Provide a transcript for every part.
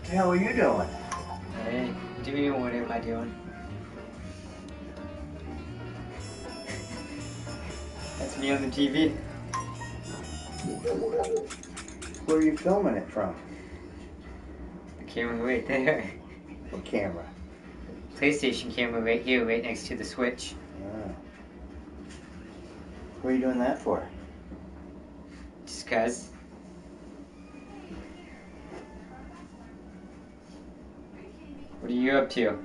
the hell are you doing? Hey, doing what am I doing? That's me on the TV. Where are you filming it from? The camera right there. What camera? PlayStation camera right here, right next to the Switch. Oh. What are you doing that for? Just cuz. What are you up to?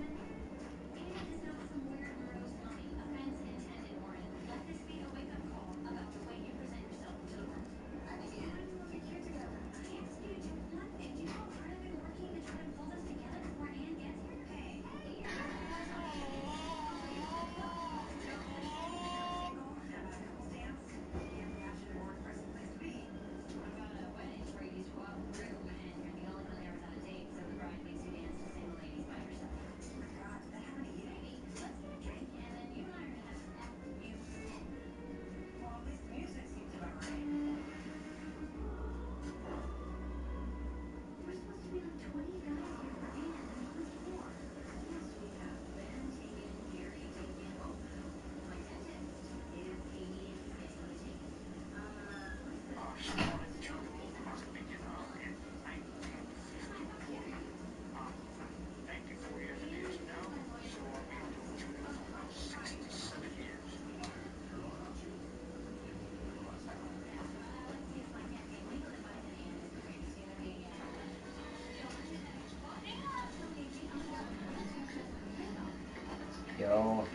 Yo.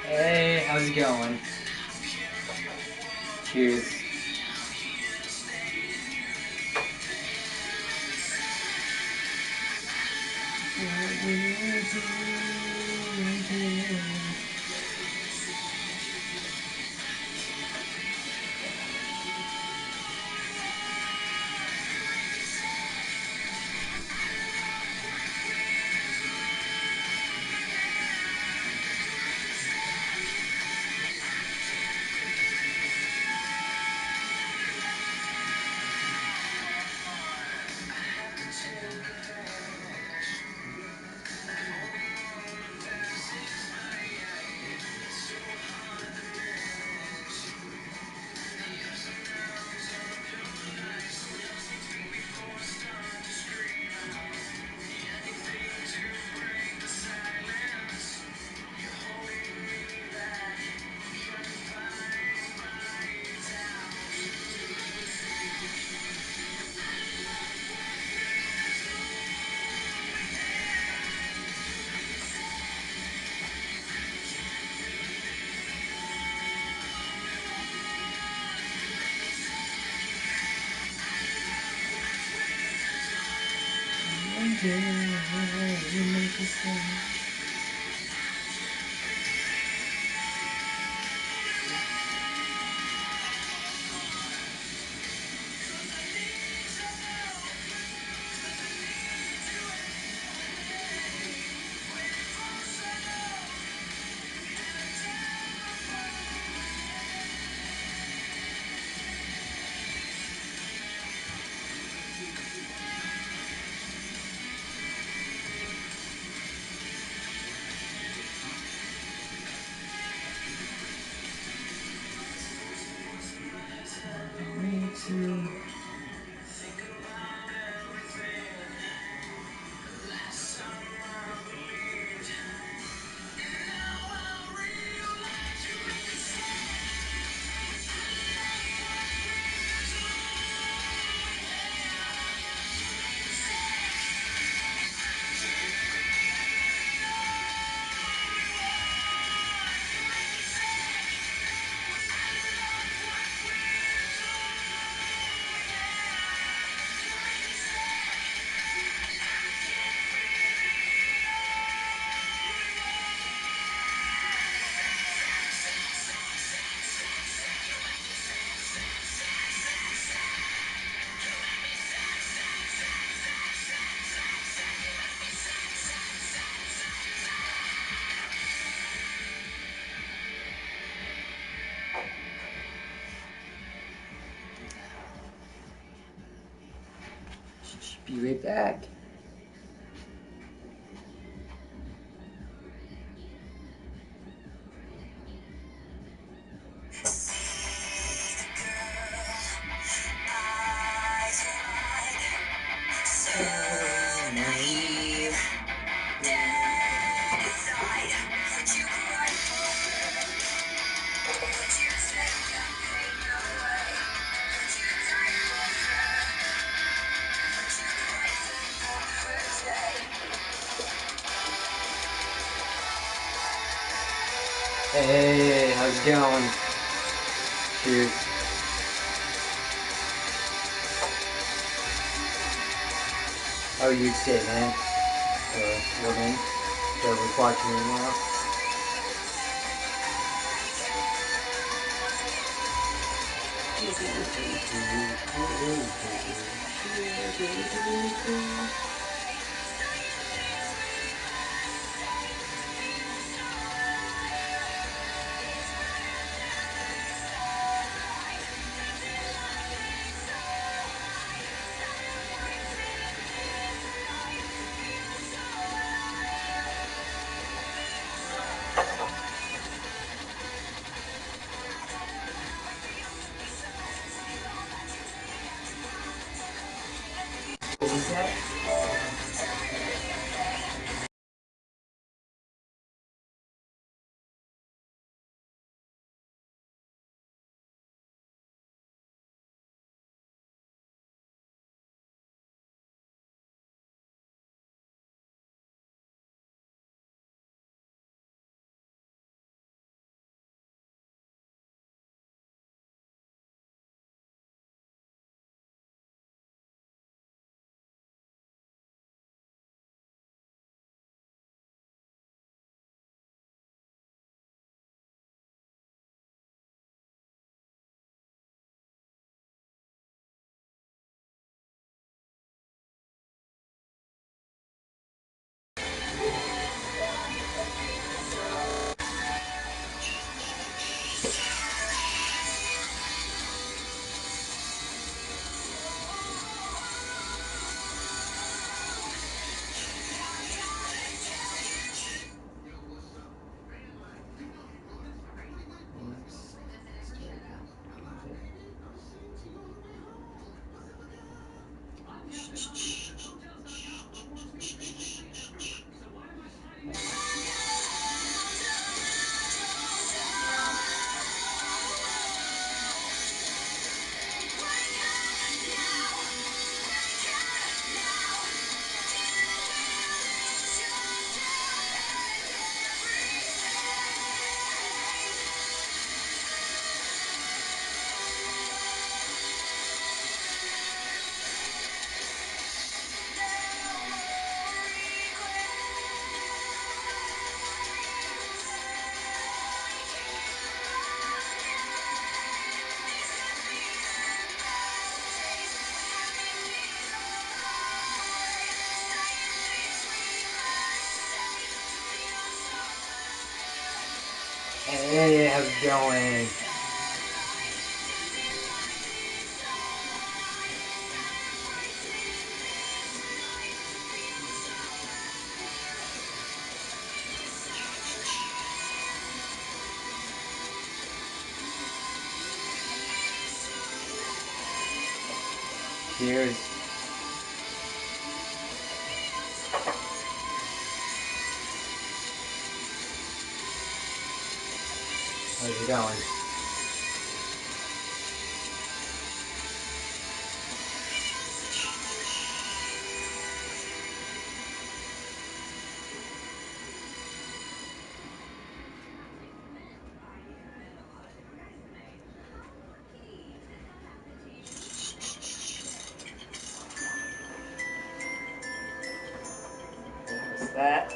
Hey, how's it going? Cheers. Me too. Be right back. Hey, how's it going? Cheers. How are you today, man? Woman that was watching me now. Hey, how's it going? Cheers. How's it going? What's that?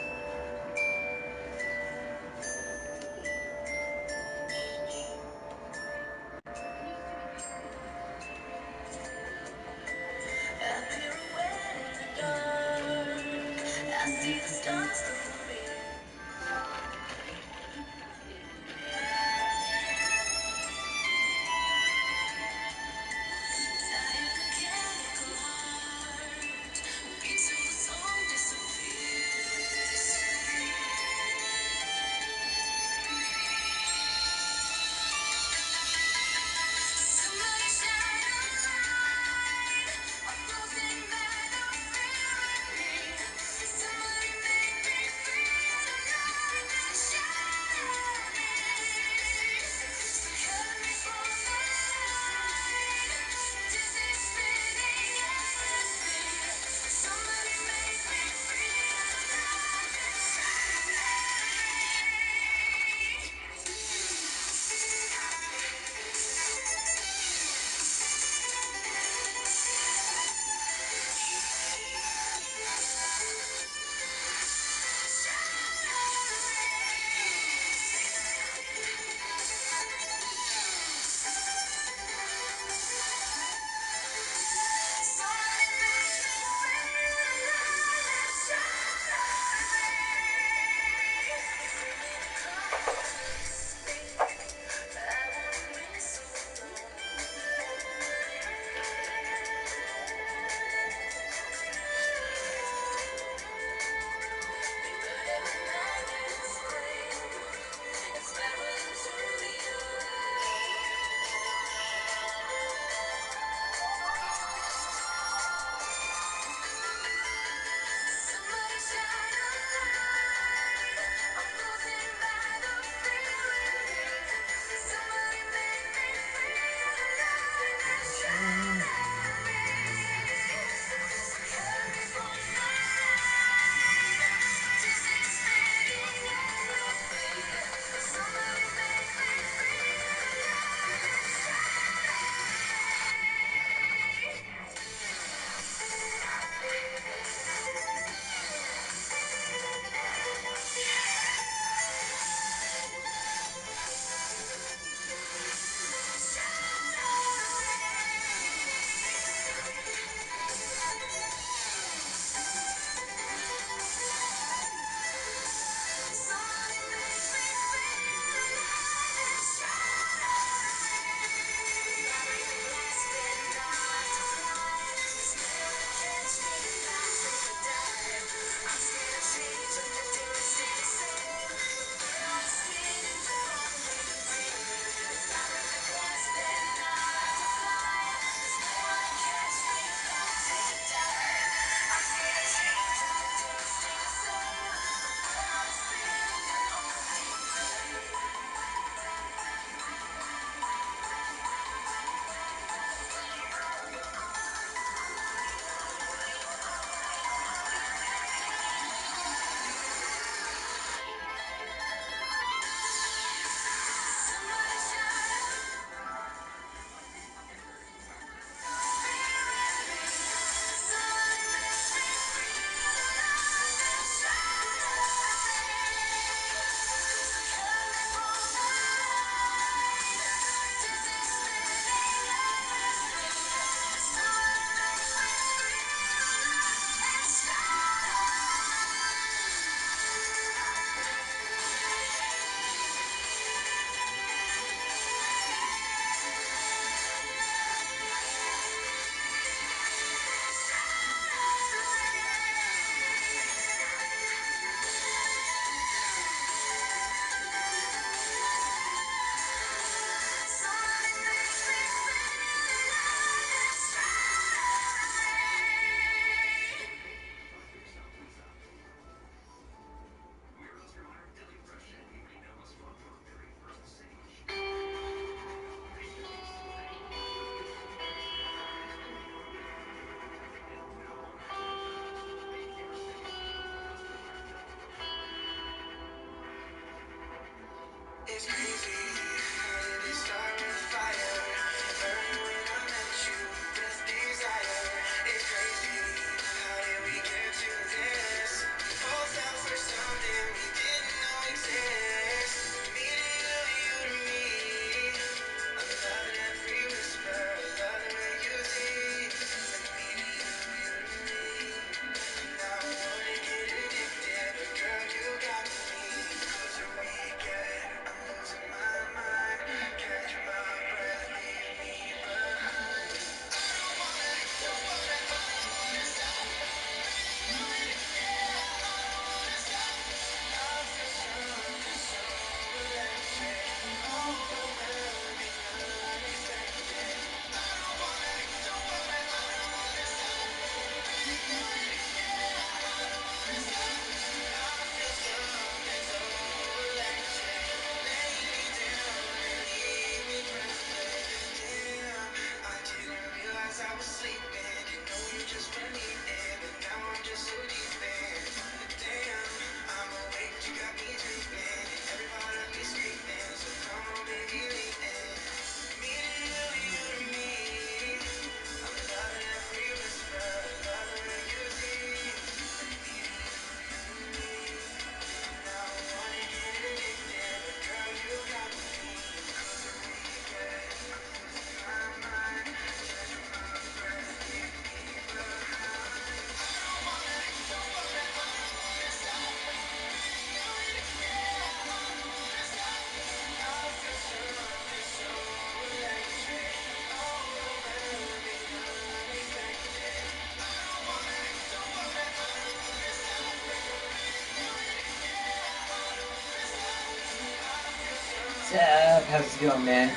How's it going, man?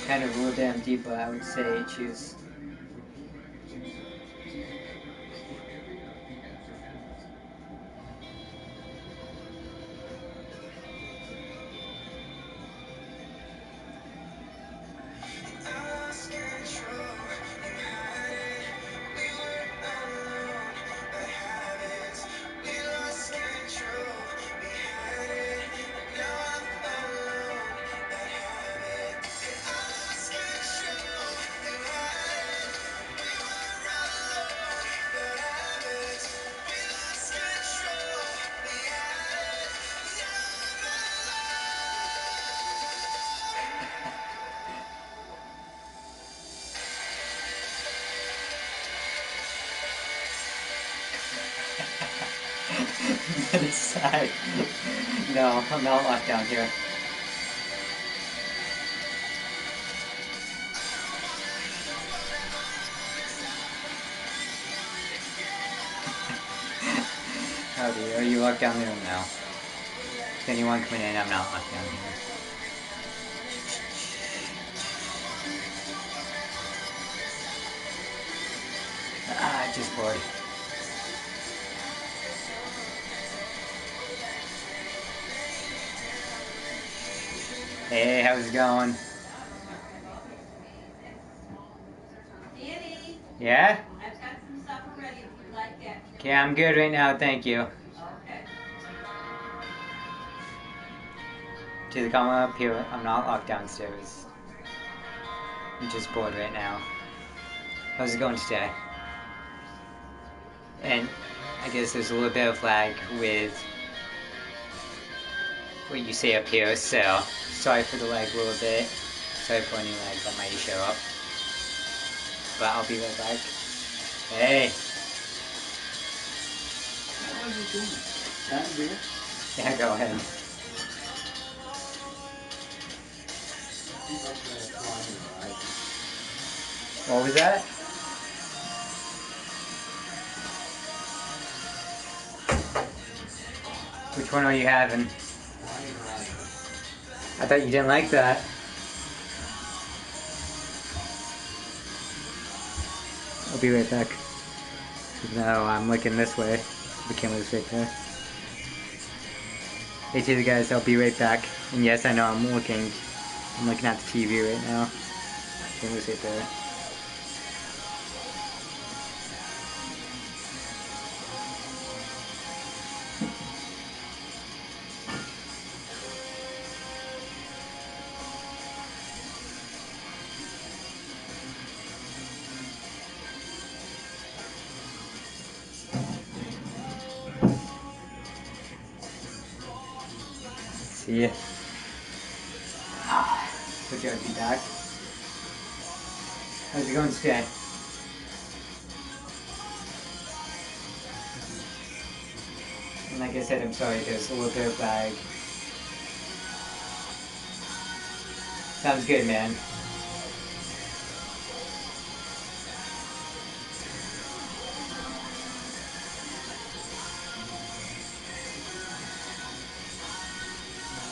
Kind of a little damn deep, but I would say choose. Get aside. No, I'm not locked down here. Howdy, are you locked down there or no? Is anyone coming in? I'm not locked down here. Just bored. Hey, how's it going? Danny, Yeah? I've got some supper ready if you'd like that. Okay, I'm good right now, thank you. Okay. To come up here, I'm not locked downstairs. I'm just bored right now. How's it going today? And I guess there's a little bit of lag with what you say up here, so sorry for the lag a little bit. Sorry for any lag that might show up. But I'll be right back. Hey! What are you doing? Down here? Yeah, go ahead. What was that? Which one are you having? I thought you didn't like that. I'll be right back. No, I'm looking this way. The camera's right there. Hey to the guys, I'll be right back. And yes, I know I'm looking at the TV right now. Camera's right there. See ya. Good job, be back. How's it going today? And like I said, I'm sorry, there's a little bit of lag. Sounds good, man.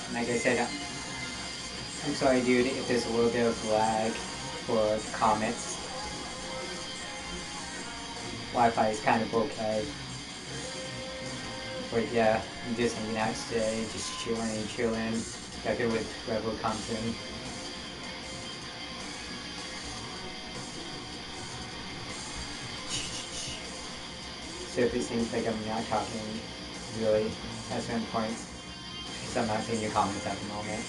And like I said, I'm sorry, dude, if there's a little bit of lag for the comments. Wi-Fi is kind of okay. But yeah, I'm just hanging out today, just chilling. Got good with Rebel Compton. So if it seems like I'm not talking really at certain points, because I'm not seeing your comments at the moment.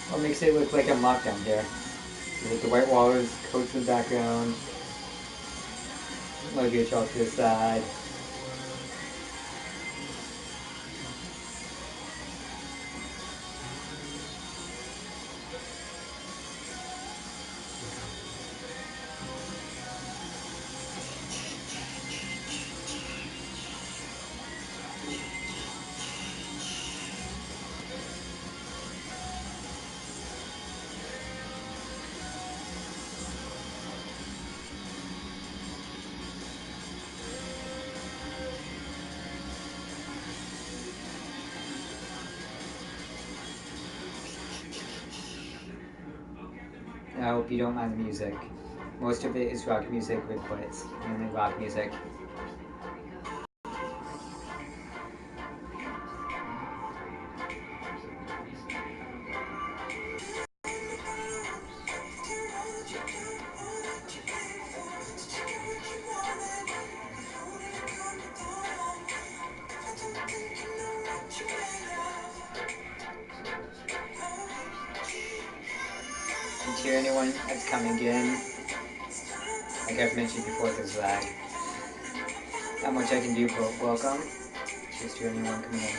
What makes it look like I'm locked down here? With the white walls, coats in the background, luggage off to the side. hope you don't mind the music. Most of it is rock music with quits. Mainly rock music. To anyone that's coming in, like I've mentioned before, there's lag. Not much I can do, but welcome. Just to anyone coming in.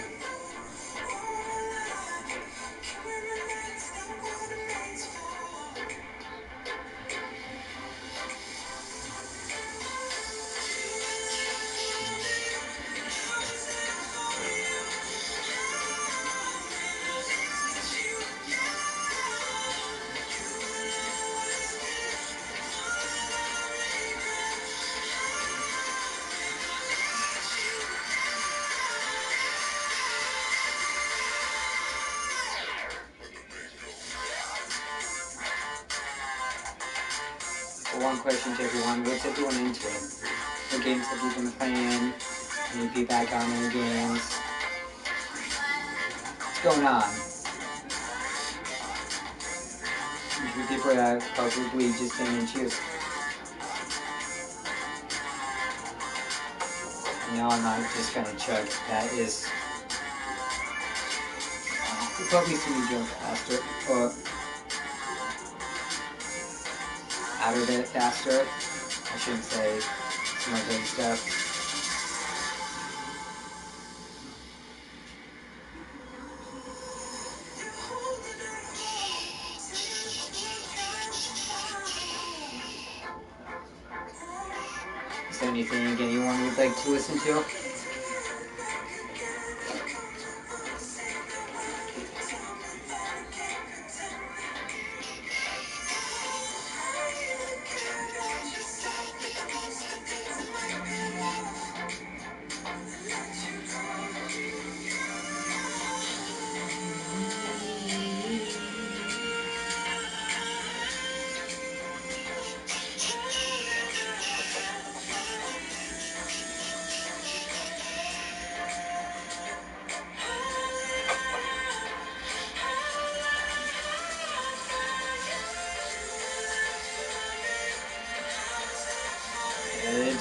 One question to everyone, what's everyone into? What games have you been playing? Any feedback on any games? What's going on? Usually people are probably just saying cheers. No, I'm not just gonna chug. That is... You'll probably see me jump faster, or out of it faster. I shouldn't say some of those stuff. Is there anything anyone would like to listen to?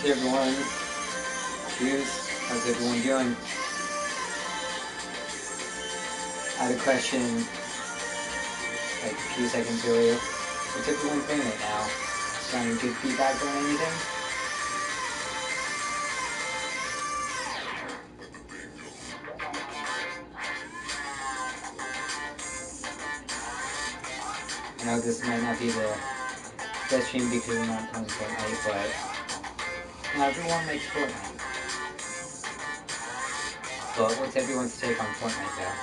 Hey everyone, cheers, how's everyone doing? I had a question like a few seconds earlier. What's everyone playing right now? Got any good feedback on anything? I know this might not be the best stream because I'm not playing Fortnite, but not everyone likes Fortnite. But what's everyone's take on Fortnite though?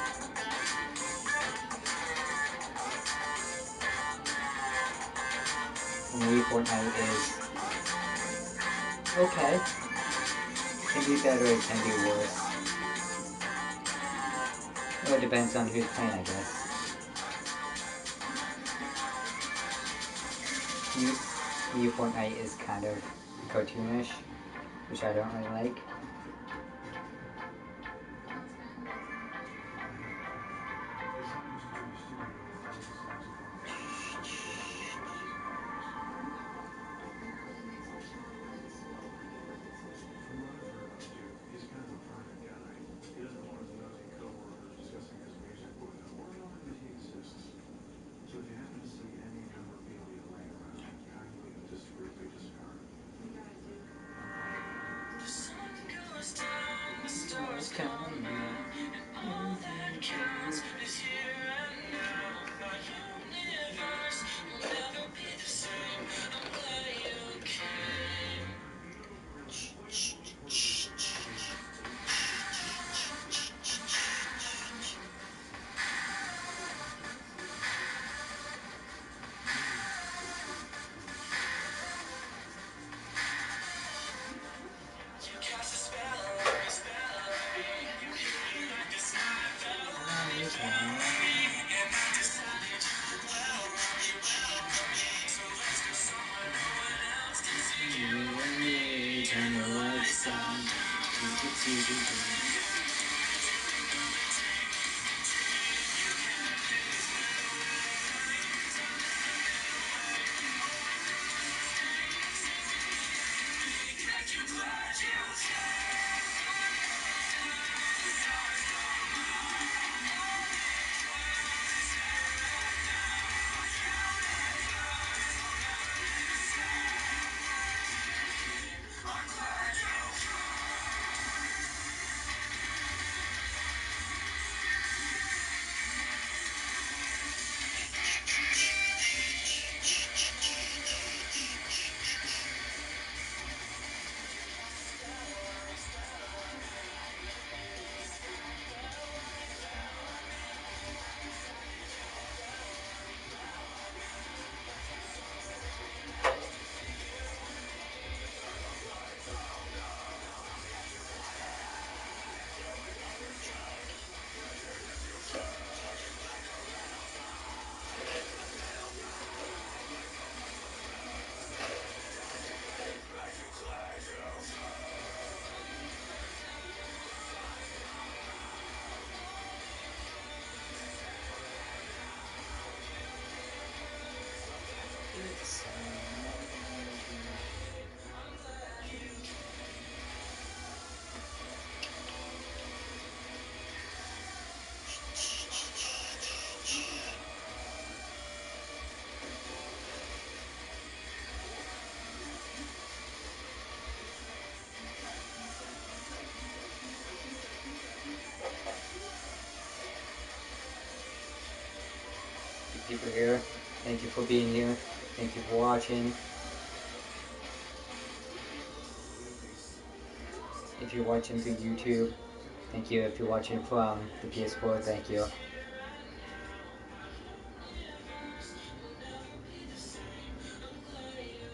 For me, Fortnite is okay. It can be better, it can be worse. Well, it depends on who's playing, I guess. New Fortnite is kind of cartoonish, which I don't really like. for being here. Thank you for watching. If you're watching through YouTube, thank you. If you're watching from the PS4, thank you.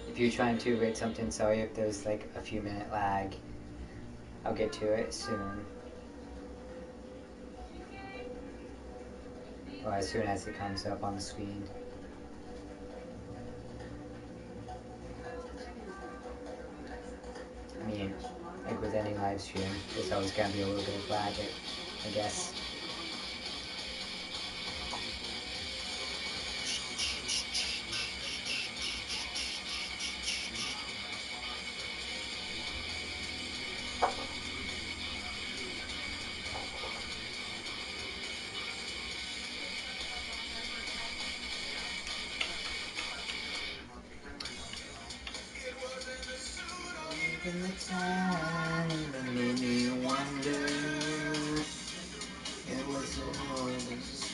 If you're trying to rate something, sorry if there's like a few minute lag. I'll get to it soon. Or as soon as it comes up on the screen. I mean, like with any live stream, there's always gonna be a little bit of lag, I guess. In the time that made me wonder, it was all this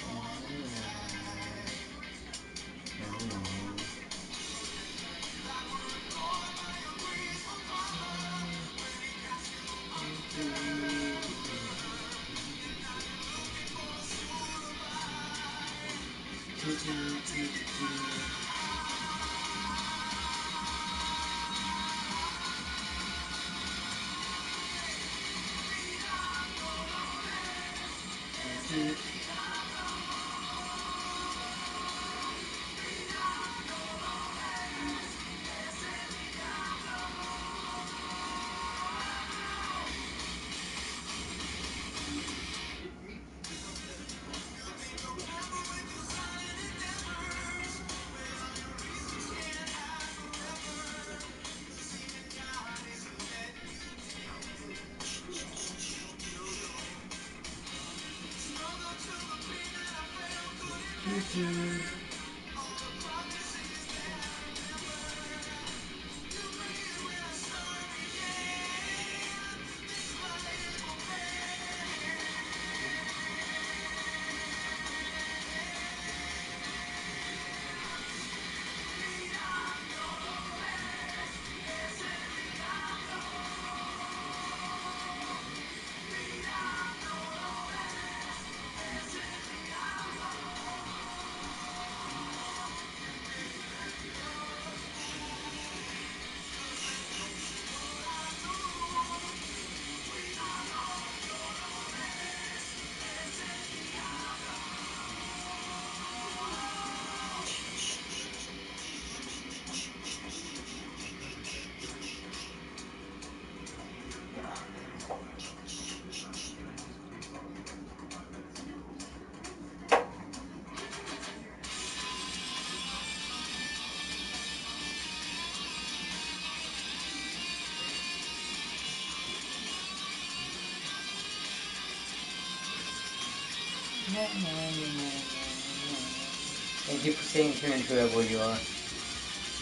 Thank you for staying tuned whoever you are.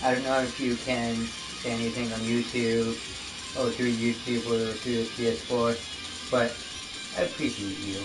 I don't know if you can say anything on YouTube or through YouTube or through the PS4, but I appreciate you.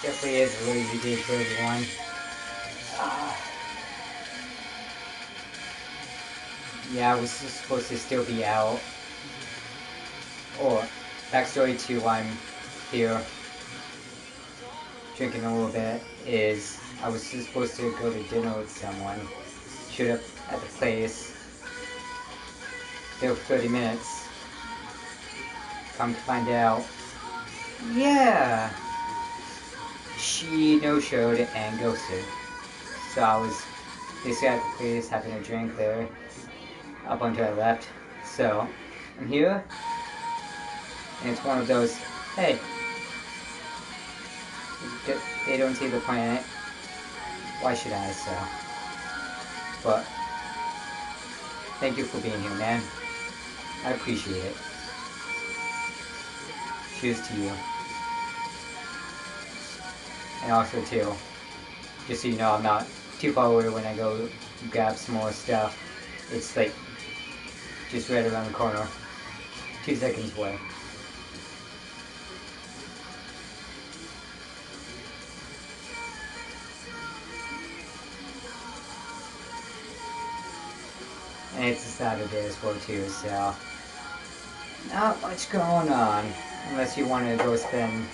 Definitely is a lazy day for everyone. Yeah, I was supposed to still be out. Or, backstory to why I'm here drinking a little bit is I was supposed to go to dinner with someone. Showed up at the place. There for 30 minutes. Come to find out, yeah, she no-showed and ghosted. So I was basically at the place having a drink there up until I left. So I'm here, and it's one of those, hey, they don't see the planet. Why should I? So, but thank you for being here, man. I appreciate it. Cheers to you. And also too, just so you know, I'm not too far away when I go grab some more stuff. It's like just right around the corner, 2 seconds away. And it's a Saturday as well too, so not much going on unless you want to go spend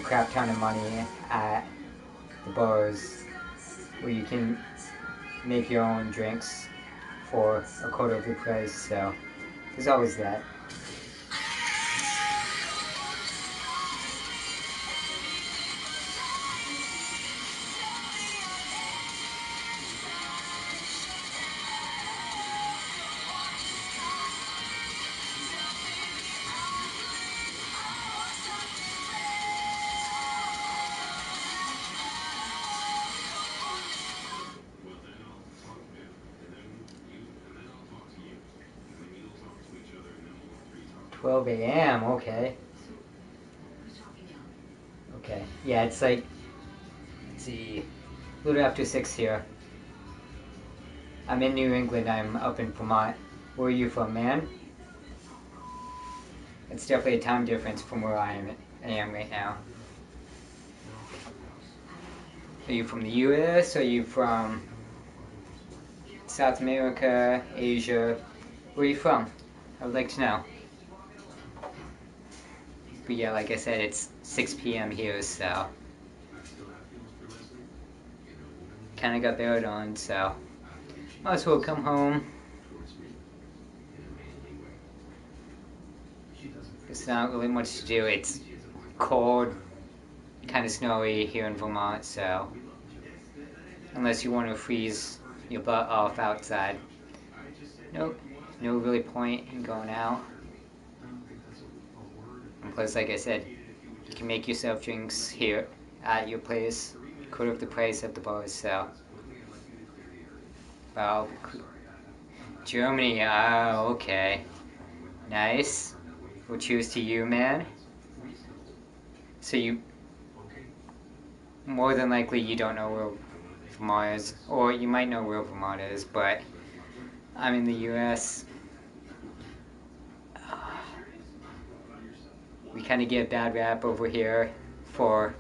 a crap ton of money at the bars where you can make your own drinks for a quarter of the price. So there's always that. $12 a.m. Okay. Okay. Yeah, it's like, let's see, a little after 6 here. I'm in New England. I'm up in Vermont. Where are you from, man? It's definitely a time difference from where I am right now. Are you from the U.S.? Are you from South America, Asia? Where are you from? I would like to know. But yeah, like I said, it's 6 p.m. here, so kind of got buried on, so might as well come home. There's not really much to do. It's cold, kind of snowy here in Vermont, so unless you want to freeze your butt off outside, nope, no really point in going out. And plus, like I said, you can make yourself drinks here at your place, quarter of the price at the bars, so. Well, Germany, oh, okay. Nice. We'll choose to you, man. So you, more than likely you don't know where Vermont is, or you might know where Vermont is, but I'm in the US. We kind of get a bad rap over here for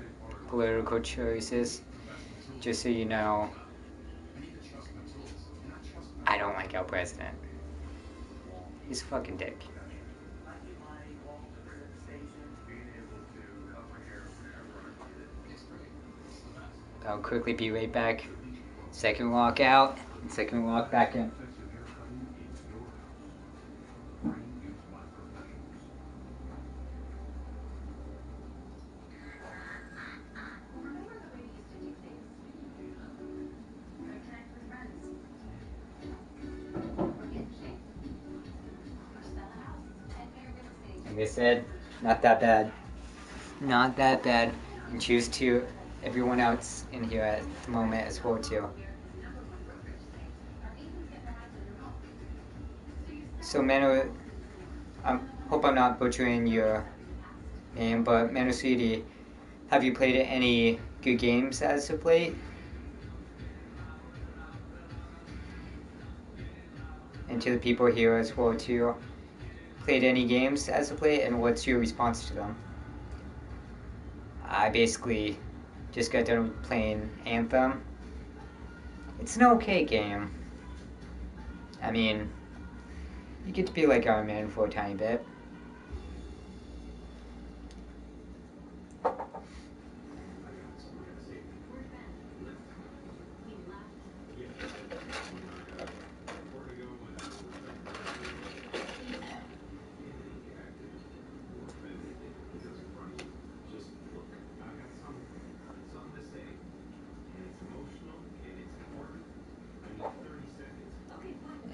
political choices. Just so you know, I don't like our president. He's a fucking dick. I'll quickly be right back. Second walk out, second walk back in. And they said, not that bad. Not that bad. And choose to everyone else in here at the moment as well too. So Manu, I hope I'm not butchering your name, but Manu Sweetie, have you played any good games as of late? And to the people here as well too, played any games as of late, and what's your response to them? I basically just got done playing Anthem. It's an okay game. I mean, you get to be like Iron Man for a tiny bit.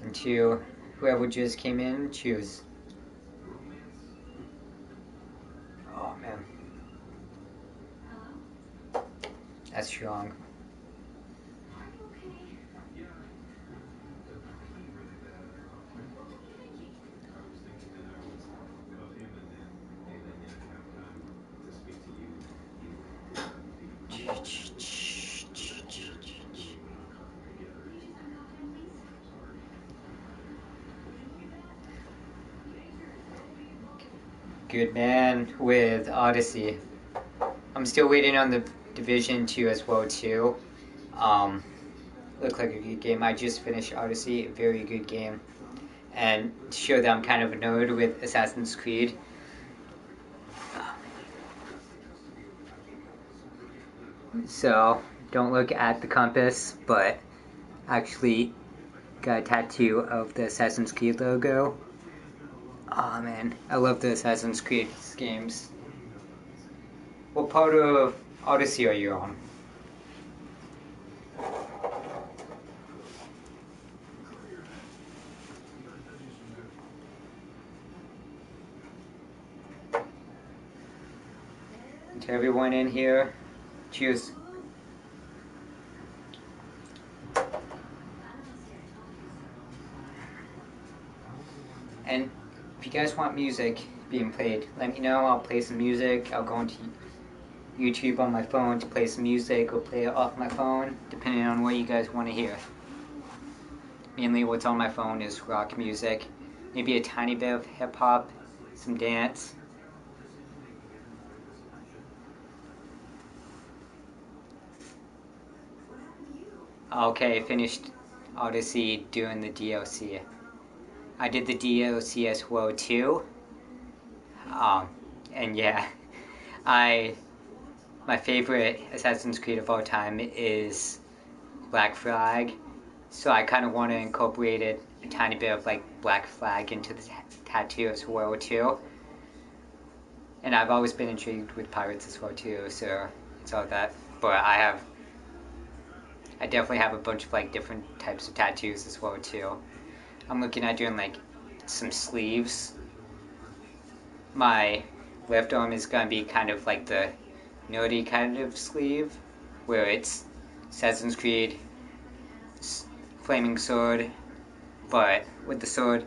And to whoever just came in, choose. Oh man, that's strong. Good man with Odyssey. I'm still waiting on the Division 2 as well too. Looked like a good game. I just finished Odyssey, a very good game. And to show that I'm kind of a nerd with Assassin's Creed. So, don't look at the compass, but actually got a tattoo of the Assassin's Creed logo. Oh man, I love the Assassin's Creed games. What part of Odyssey are you on? To everyone in here, cheers. And if you guys want music being played, let me know. I'll play some music. I'll go onto YouTube on my phone to play some music or play it off my phone, depending on what you guys want to hear. Mainly what's on my phone is rock music, maybe a tiny bit of hip hop, some dance. Okay, finished Odyssey doing the DLC. I did the DLC as well too. And yeah, my favorite Assassin's Creed of all time is Black Flag, so I kind of want to incorporate a tiny bit of like Black Flag into the tattoo as well too. And I've always been intrigued with pirates as well too, so it's all that. But I definitely have a bunch of like different types of tattoos as well too. I'm looking at doing like some sleeves. My left arm is gonna be kind of like the nerdy kind of sleeve, where it's Assassin's Creed, flaming sword, but with the sword,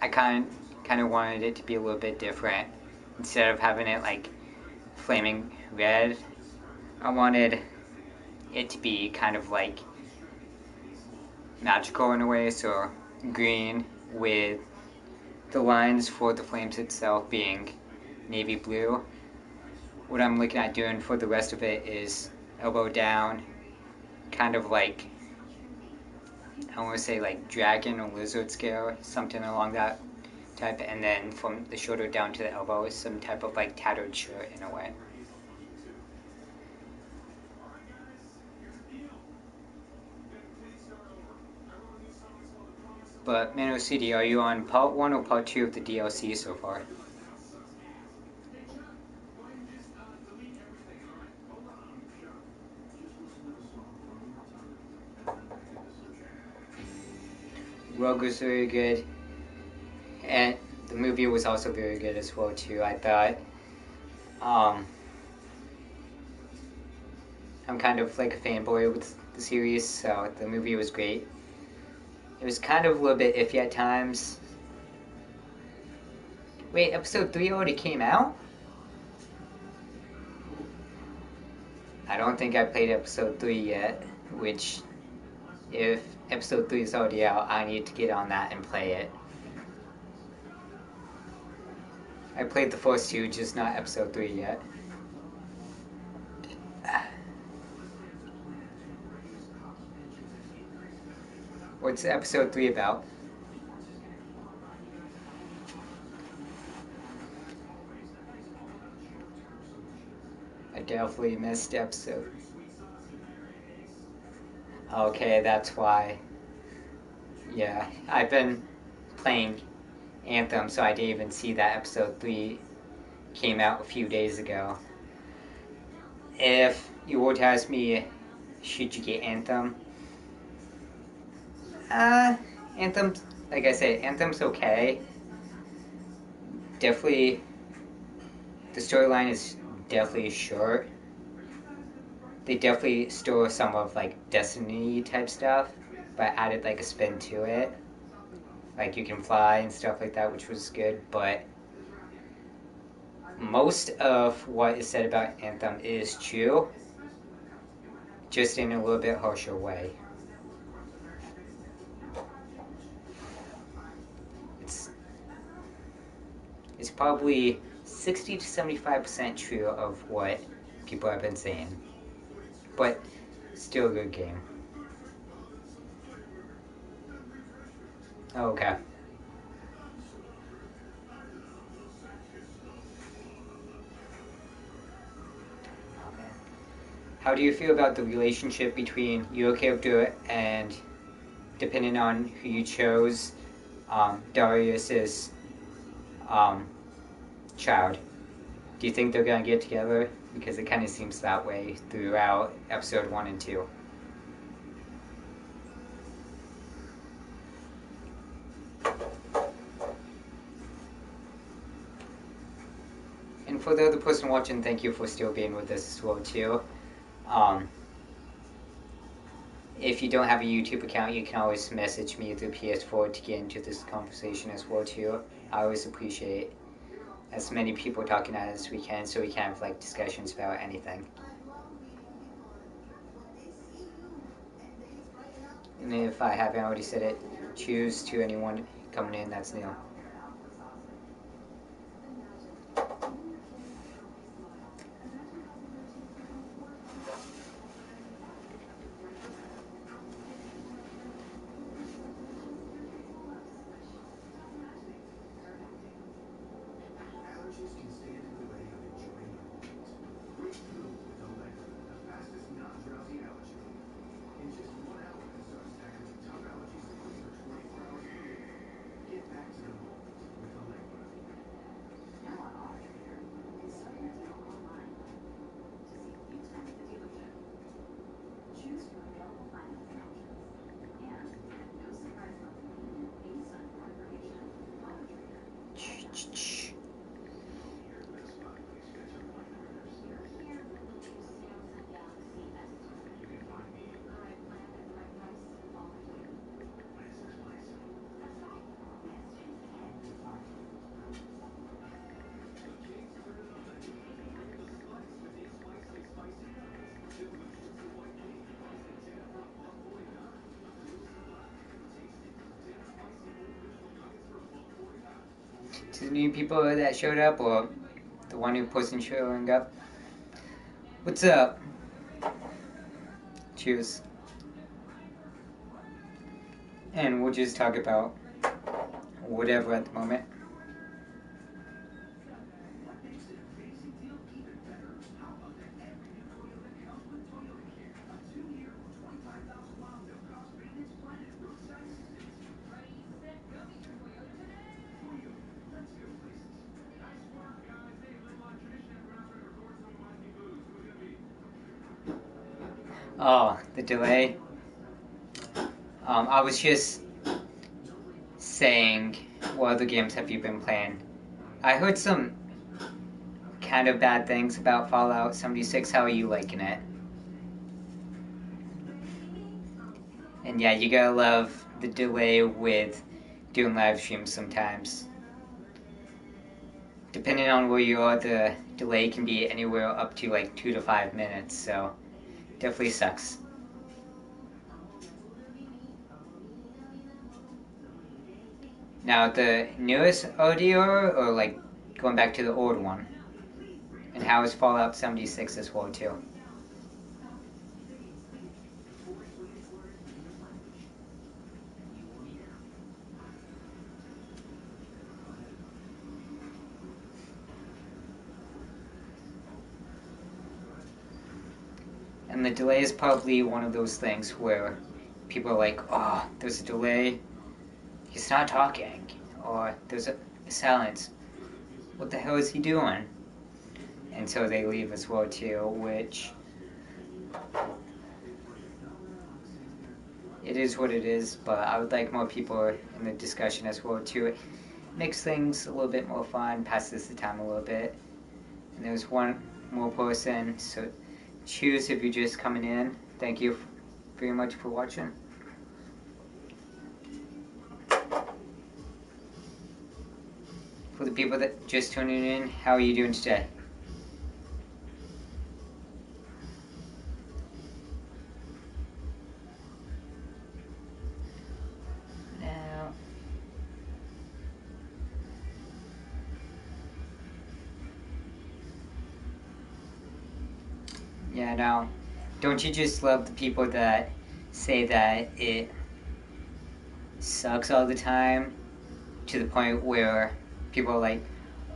I kind of wanted it to be a little bit different. Instead of having it like flaming red, I wanted it to be kind of like magical in a way, so green with the lines for the flames itself being navy blue. What I'm looking at doing for the rest of it is elbow down, kind of like, I want to say like dragon or lizard scale, something along that type, and then from the shoulder down to the elbow is some type of like tattered shirt in a way. But Mano CD, are you on part 1 or part 2 of the DLC so far? Rogue was very good, and the movie was also very good as well too, I thought. I'm kind of like a fanboy with the series, so the movie was great. It was kind of a little bit iffy at times. Wait, episode 3 already came out? I don't think I played episode 3 yet, which, if episode 3 is already out, I need to get on that and play it. I played the first 2, just not episode 3 yet. What's episode 3 about? I definitely missed episode. Okay, that's why. Yeah, I've been playing Anthem, so I didn't even see that episode 3 came out a few days ago. If you were to ask me, should you get Anthem? Anthem, like I said, Anthem's okay. Definitely, the storyline is definitely short. They definitely store some of like Destiny type stuff, but added like a spin to it. Like you can fly and stuff like that, which was good, but most of what is said about Anthem is true, just in a little bit harsher way. It's probably 60 to 75% true of what people have been saying, but still a good game. Okay. How do you feel about the relationship between your character and, depending on who you chose, Darius's child? Do you think they're gonna get together? Because it kind of seems that way throughout episode 1 and 2. And for the other person watching, thank you for still being with us as well too. If you don't have a YouTube account, you can always message me through PS4 to get into this conversation as well too. I always appreciate as many people talking as we can, so we can have like discussions about anything. And if I haven't already said it, cheers to anyone coming in that's new. To the new people that showed up, or the one who wasn't showing up, what's up? Cheers. And we'll just talk about whatever at the moment. Oh, the delay. I was just saying, what other games have you been playing? I heard some kind of bad things about Fallout 76. How are you liking it? And yeah, you gotta love the delay with doing live streams sometimes. Depending on where you are, the delay can be anywhere up to like 2 to 5 minutes, so definitely sucks. Now, the newest audio, or like going back to the old one? And how is Fallout 76 as well too? And the delay is probably one of those things where people are like, oh, there's a delay, he's not talking, or there's a silence. What the hell is he doing? And so they leave as well too, which it is what it is, but I would like more people in the discussion as well too. It makes things a little bit more fun, passes the time a little bit. And there's one more person, so choose if you're just coming in. Thank you very much for watching. For the people that just tuning in, how are you doing today? Now, yeah, now, don't you just love the people that say that it sucks all the time to the point where people are like,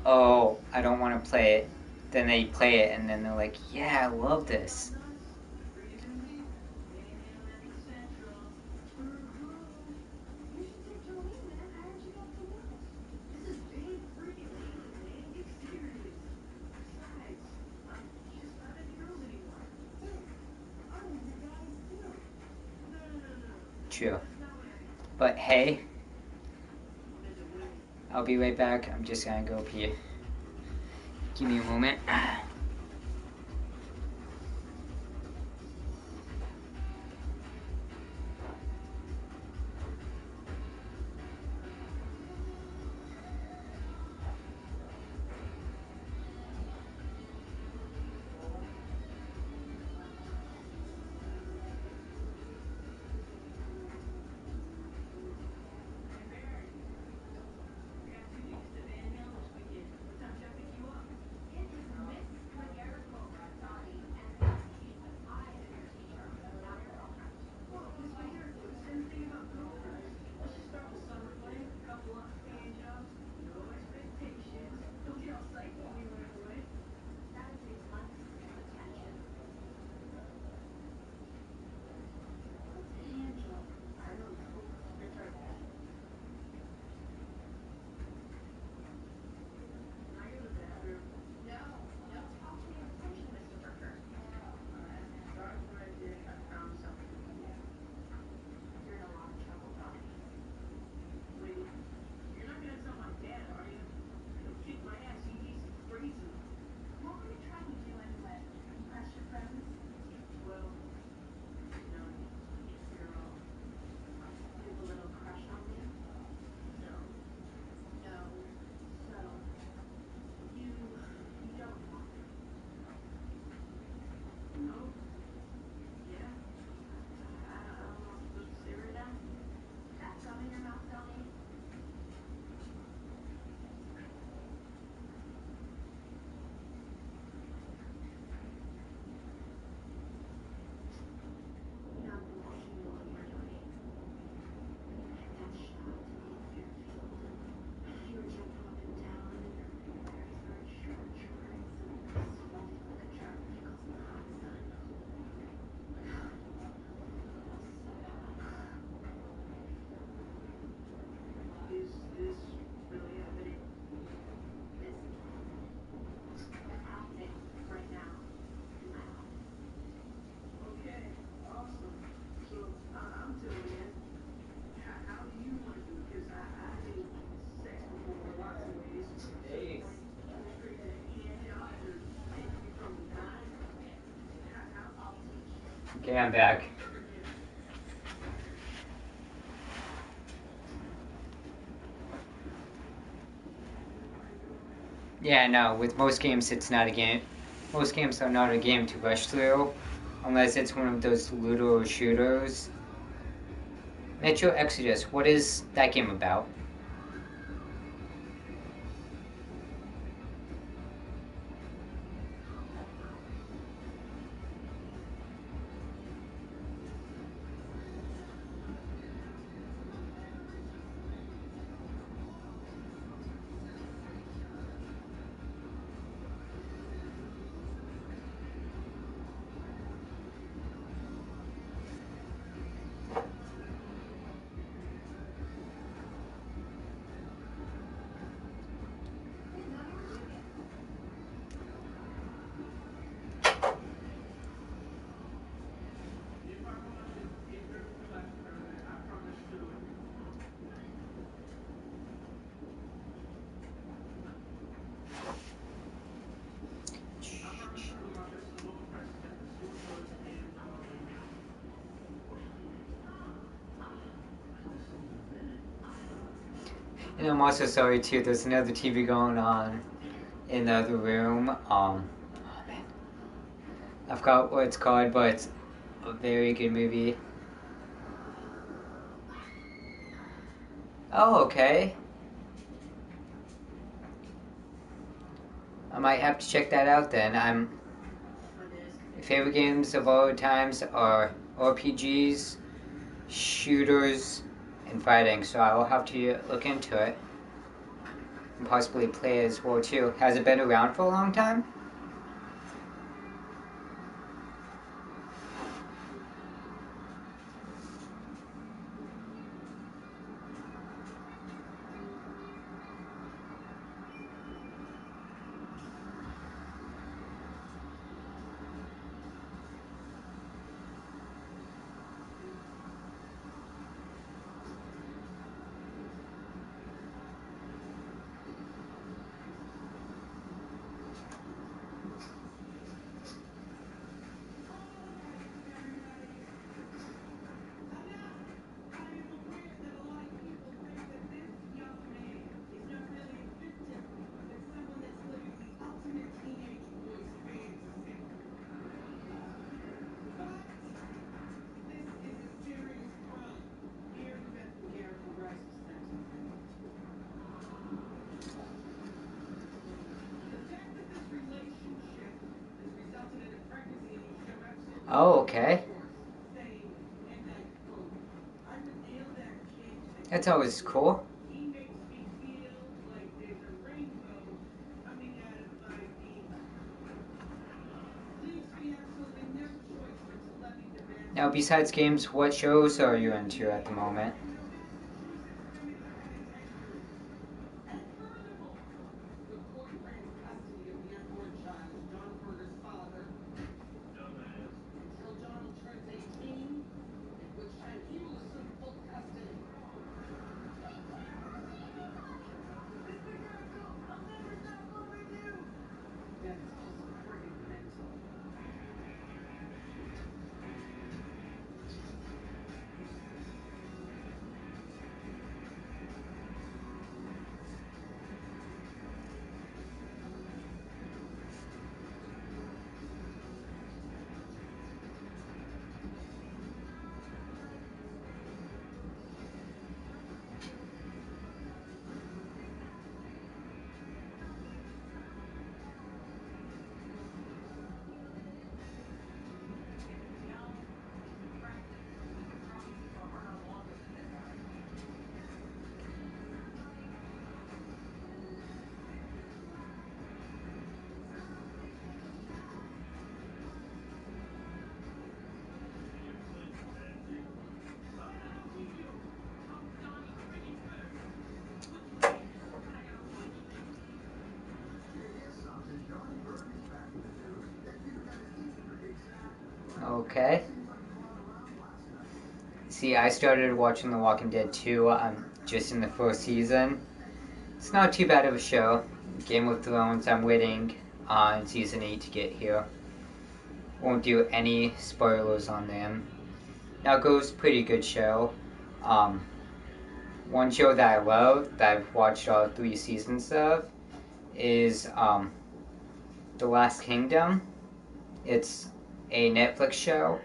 oh, I don't want to play it. Then they play it and then they're like, yeah, I love this. True. But hey, I'll be right back. I'm just gonna go pee. Give me a moment. Okay, I'm back. Yeah, no, with most games it's not a game. Most games are not a game to rush through, unless it's one of those Ludo shooters. Metro Exodus, what is that game about? And I'm also sorry too, there's another TV going on in the other room. Oh man. I forgot what it's called, but it's a very good movie. Oh, okay. I might have to check that out then. My favorite games of all times are RPGs, shooters, and fighting, so I will have to look into it and possibly play it as well too. Has it been around for a long time? Oh, okay. That's always cool. Now, besides games, what shows are you into at the moment? Okay. See, I started watching The Walking Dead too. I'm just in the first season. It's not too bad of a show. Game of Thrones, I'm waiting on season 8 to get here. Won't do any spoilers on them. Now goes pretty good show. Um, One show that I love, that I've watched all 3 seasons of, is The Last Kingdom. It's a Netflix show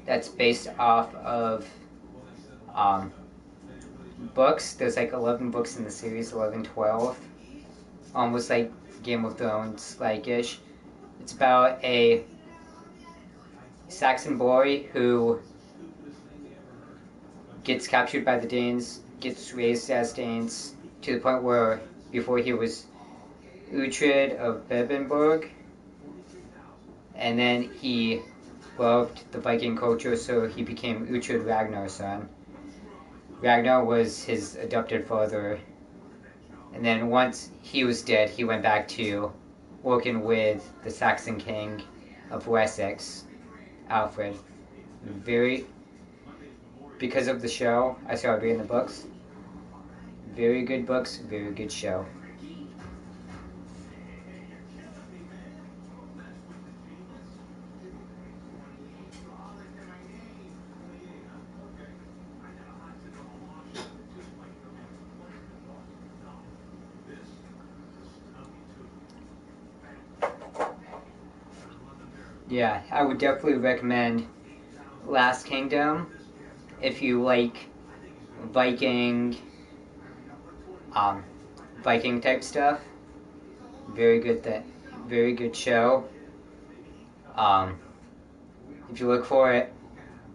that's based off of um, books. There's like 11 books in the series, 11, 12. Almost like Game of Thrones, like-ish. It's about a Saxon boy who gets captured by the Danes, gets raised as Danes, to the point where before he was Uhtred of Bebbanburg, and then he loved the Viking culture, so he became Uhtred Ragnar's son. Ragnar was his adopted father, and then once he was dead, he went back to working with the Saxon king of Wessex, Alfred. Because of the show, I started reading the books. Very good books, very good show. Yeah, I would definitely recommend Last Kingdom if you like Viking, um, Viking type stuff. Very good very good show. Um, if you look for it,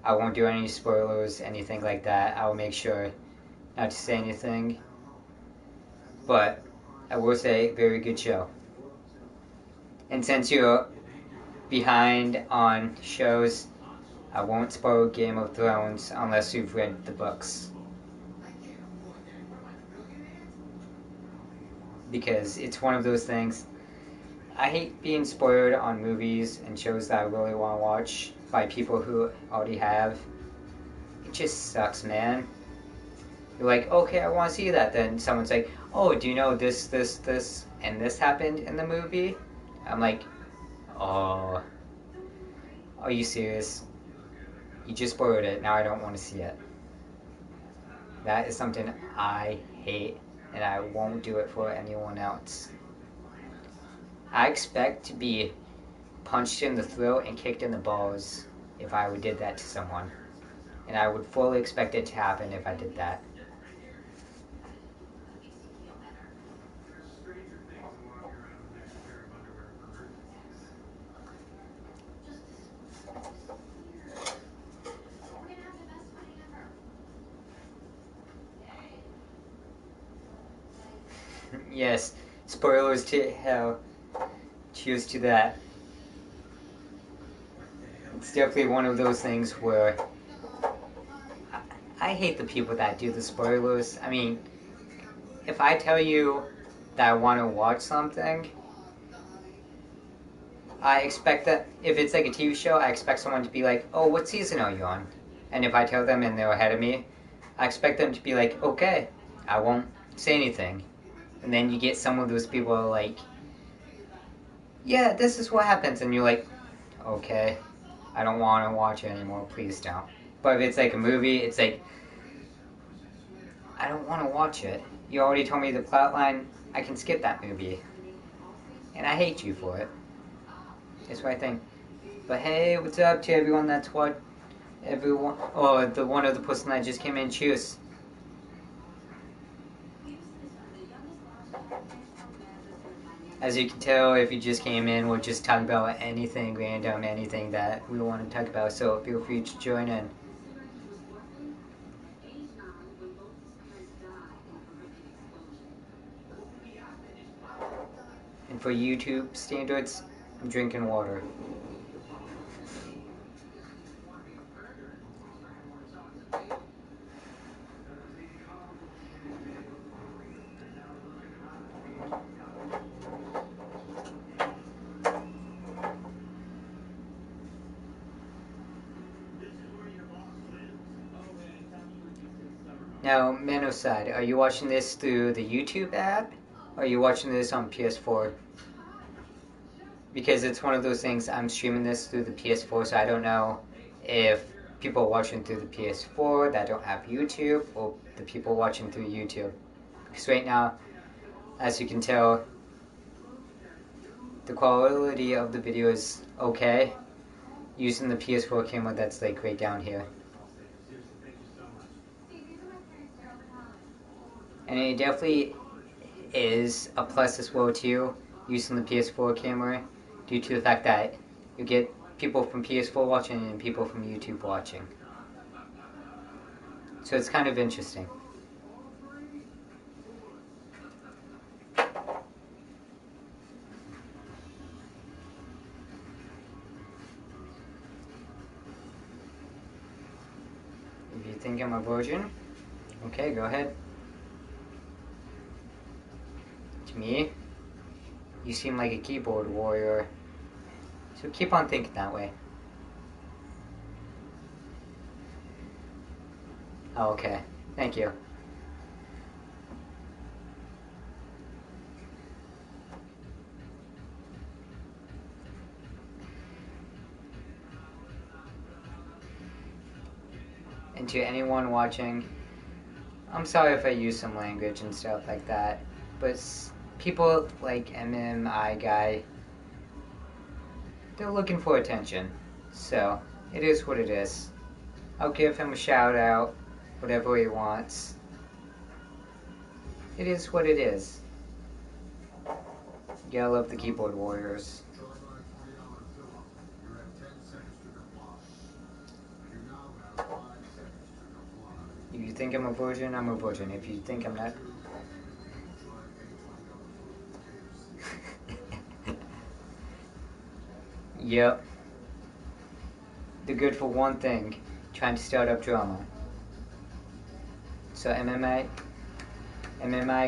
I won't do any spoilers, anything like that. I will make sure not to say anything. But I will say, very good show. And since you're behind on shows, I won't spoil Game of Thrones unless you've read the books. Because it's one of those things. I hate being spoiled on movies and shows that I really want to watch by people who already have. It just sucks, man. You're like, okay, I want to see that. Then someone's like, oh, do you know this, and this happened in the movie? I'm like, oh, are you serious? You just spoiled it. Now I don't want to see it. That is something I hate, and I won't do it for anyone else. I expect to be punched in the throat and kicked in the balls if I did that to someone. And I would fully expect it to happen if I did that. Yes, spoilers to hell. Cheers to that. It's definitely one of those things where I hate the people that do the spoilers. I mean, if I tell you that I want to watch something, I expect that if it's like a TV show, I expect someone to be like, oh, what season are you on? And if I tell them and they're ahead of me, I expect them to be like, okay, I won't say anything. And then you get some of those people are like, yeah, this is what happens. And you're like, okay, I don't want to watch it anymore, please don't. But if it's like a movie, it's like, I don't want to watch it. You already told me the plot line, I can skip that movie. And I hate you for it. That's what I think. But hey, what's up to everyone that's what everyone, oh, the one other person that just came in, cheers. As you can tell, if you just came in, we'll just talk about anything random, anything that we want to talk about, so feel free to join in. And for YouTube standards, I'm drinking water. Now, Manoside, are you watching this through the YouTube app? Or are you watching this on PS4? Because it's one of those things, I'm streaming this through the PS4, so I don't know if people are watching through the PS4 that don't have YouTube, or the people watching through YouTube. Because right now, as you can tell, the quality of the video is okay, using the PS4 camera that's like right down here. And it definitely is a plus as well too, using the PS4 camera, due to the fact that you get people from PS4 watching and people from YouTube watching. So it's kind of interesting. If you think I'm a virgin, okay, go ahead. To me, you seem like a keyboard warrior. So keep on thinking that way. Oh, okay. Thank you. And to anyone watching, I'm sorry if I use some language and stuff like that, but people like MMI Guy, they're looking for attention. So, it is what it is. I'll give him a shout out, whatever he wants. It is what it is. You gotta love the keyboard warriors. If you think I'm a virgin, I'm a virgin. If you think I'm not... Yep. They're good for one thing. Trying to start up drama. So MMA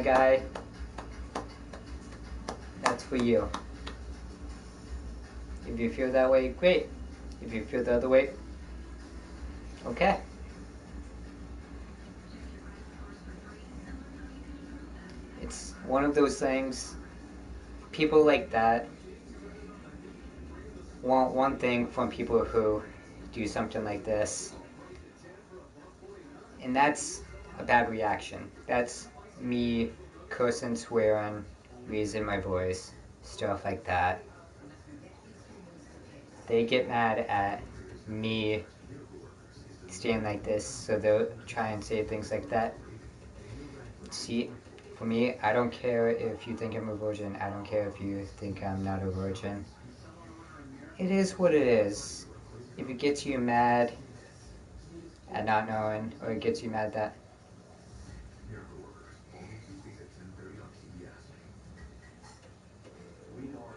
guy, that's for you. If you feel that way, great. If you feel the other way, okay. It's one of those things, people like that want one thing from people who do something like this. And that's a bad reaction. That's me cursing, swearing, raising my voice, stuff like that. They get mad at me staying like this, so they'll try and say things like that. See, for me, I don't care if you think I'm a virgin. I don't care if you think I'm not a virgin. It is what it is. If it gets you mad at not knowing, or it gets you mad that...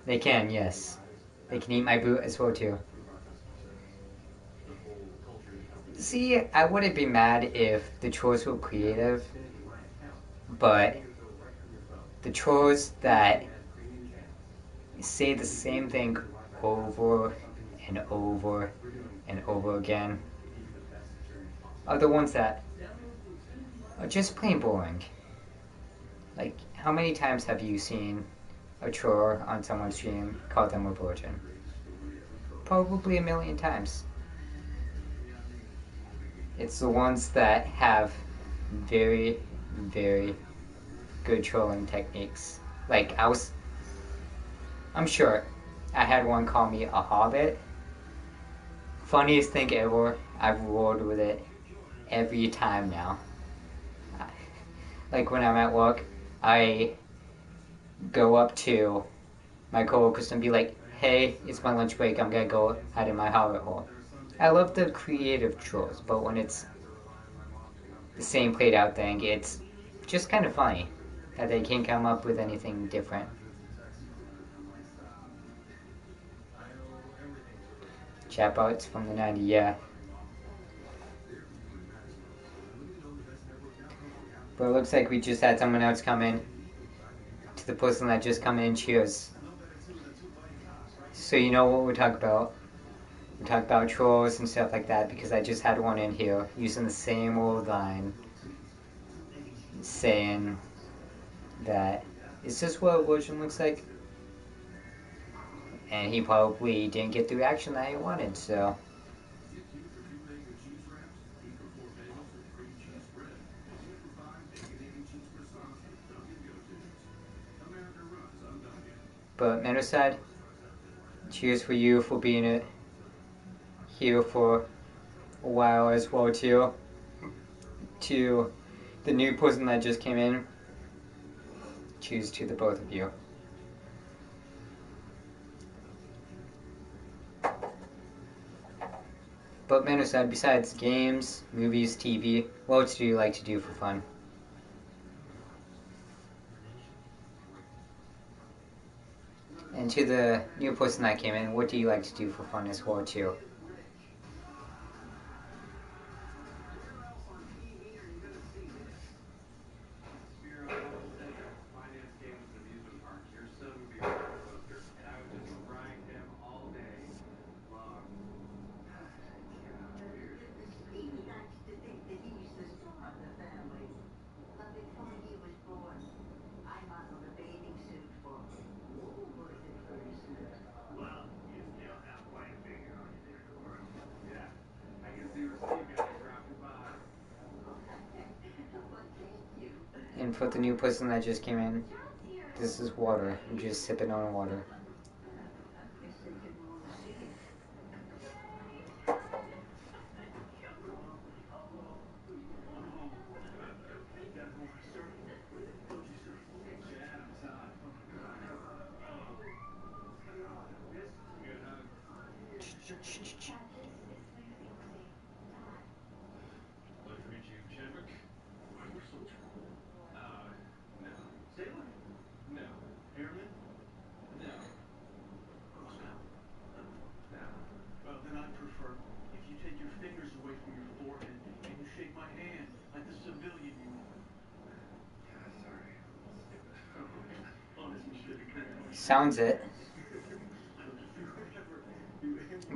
They can, yes. They can eat my boot as well, too. See, I wouldn't be mad if the trolls were creative, but the trolls that say the same thing over and over and over again are the ones that are just plain boring. Like, how many times have you seen a troll on someone's stream call them a virgin? Probably a million times. It's the ones that have very, very good trolling techniques. Like, I'm sure I had one call me a hobbit. Funniest thing ever. I've rolled with it every time now. Like, when I'm at work, I go up to my coworkers and be like, hey, it's my lunch break, I'm gonna go hide in my hobbit hole. I love the creative trolls, but when it's the same played out thing, it's just kind of funny that they can't come up with anything different. Chatbots from the 90s, yeah. But it looks like we just had someone else come in. To the person that just come in, cheers. So you know what we talk about. We talk about trolls and stuff like that because I just had one in here using the same old line saying that, is this what a virgin looks like? And he probably didn't get the reaction that he wanted, so... But Menoside, cheers for you for being here for a while as well too. To the new person that just came in, cheers to the both of you. But Menoside, besides games, movies, TV, what else do you like to do for fun? And to the new person that came in, what do you like to do for fun as well too? And for the new person that just came in, this is water. I'm just sipping on water. sounds it.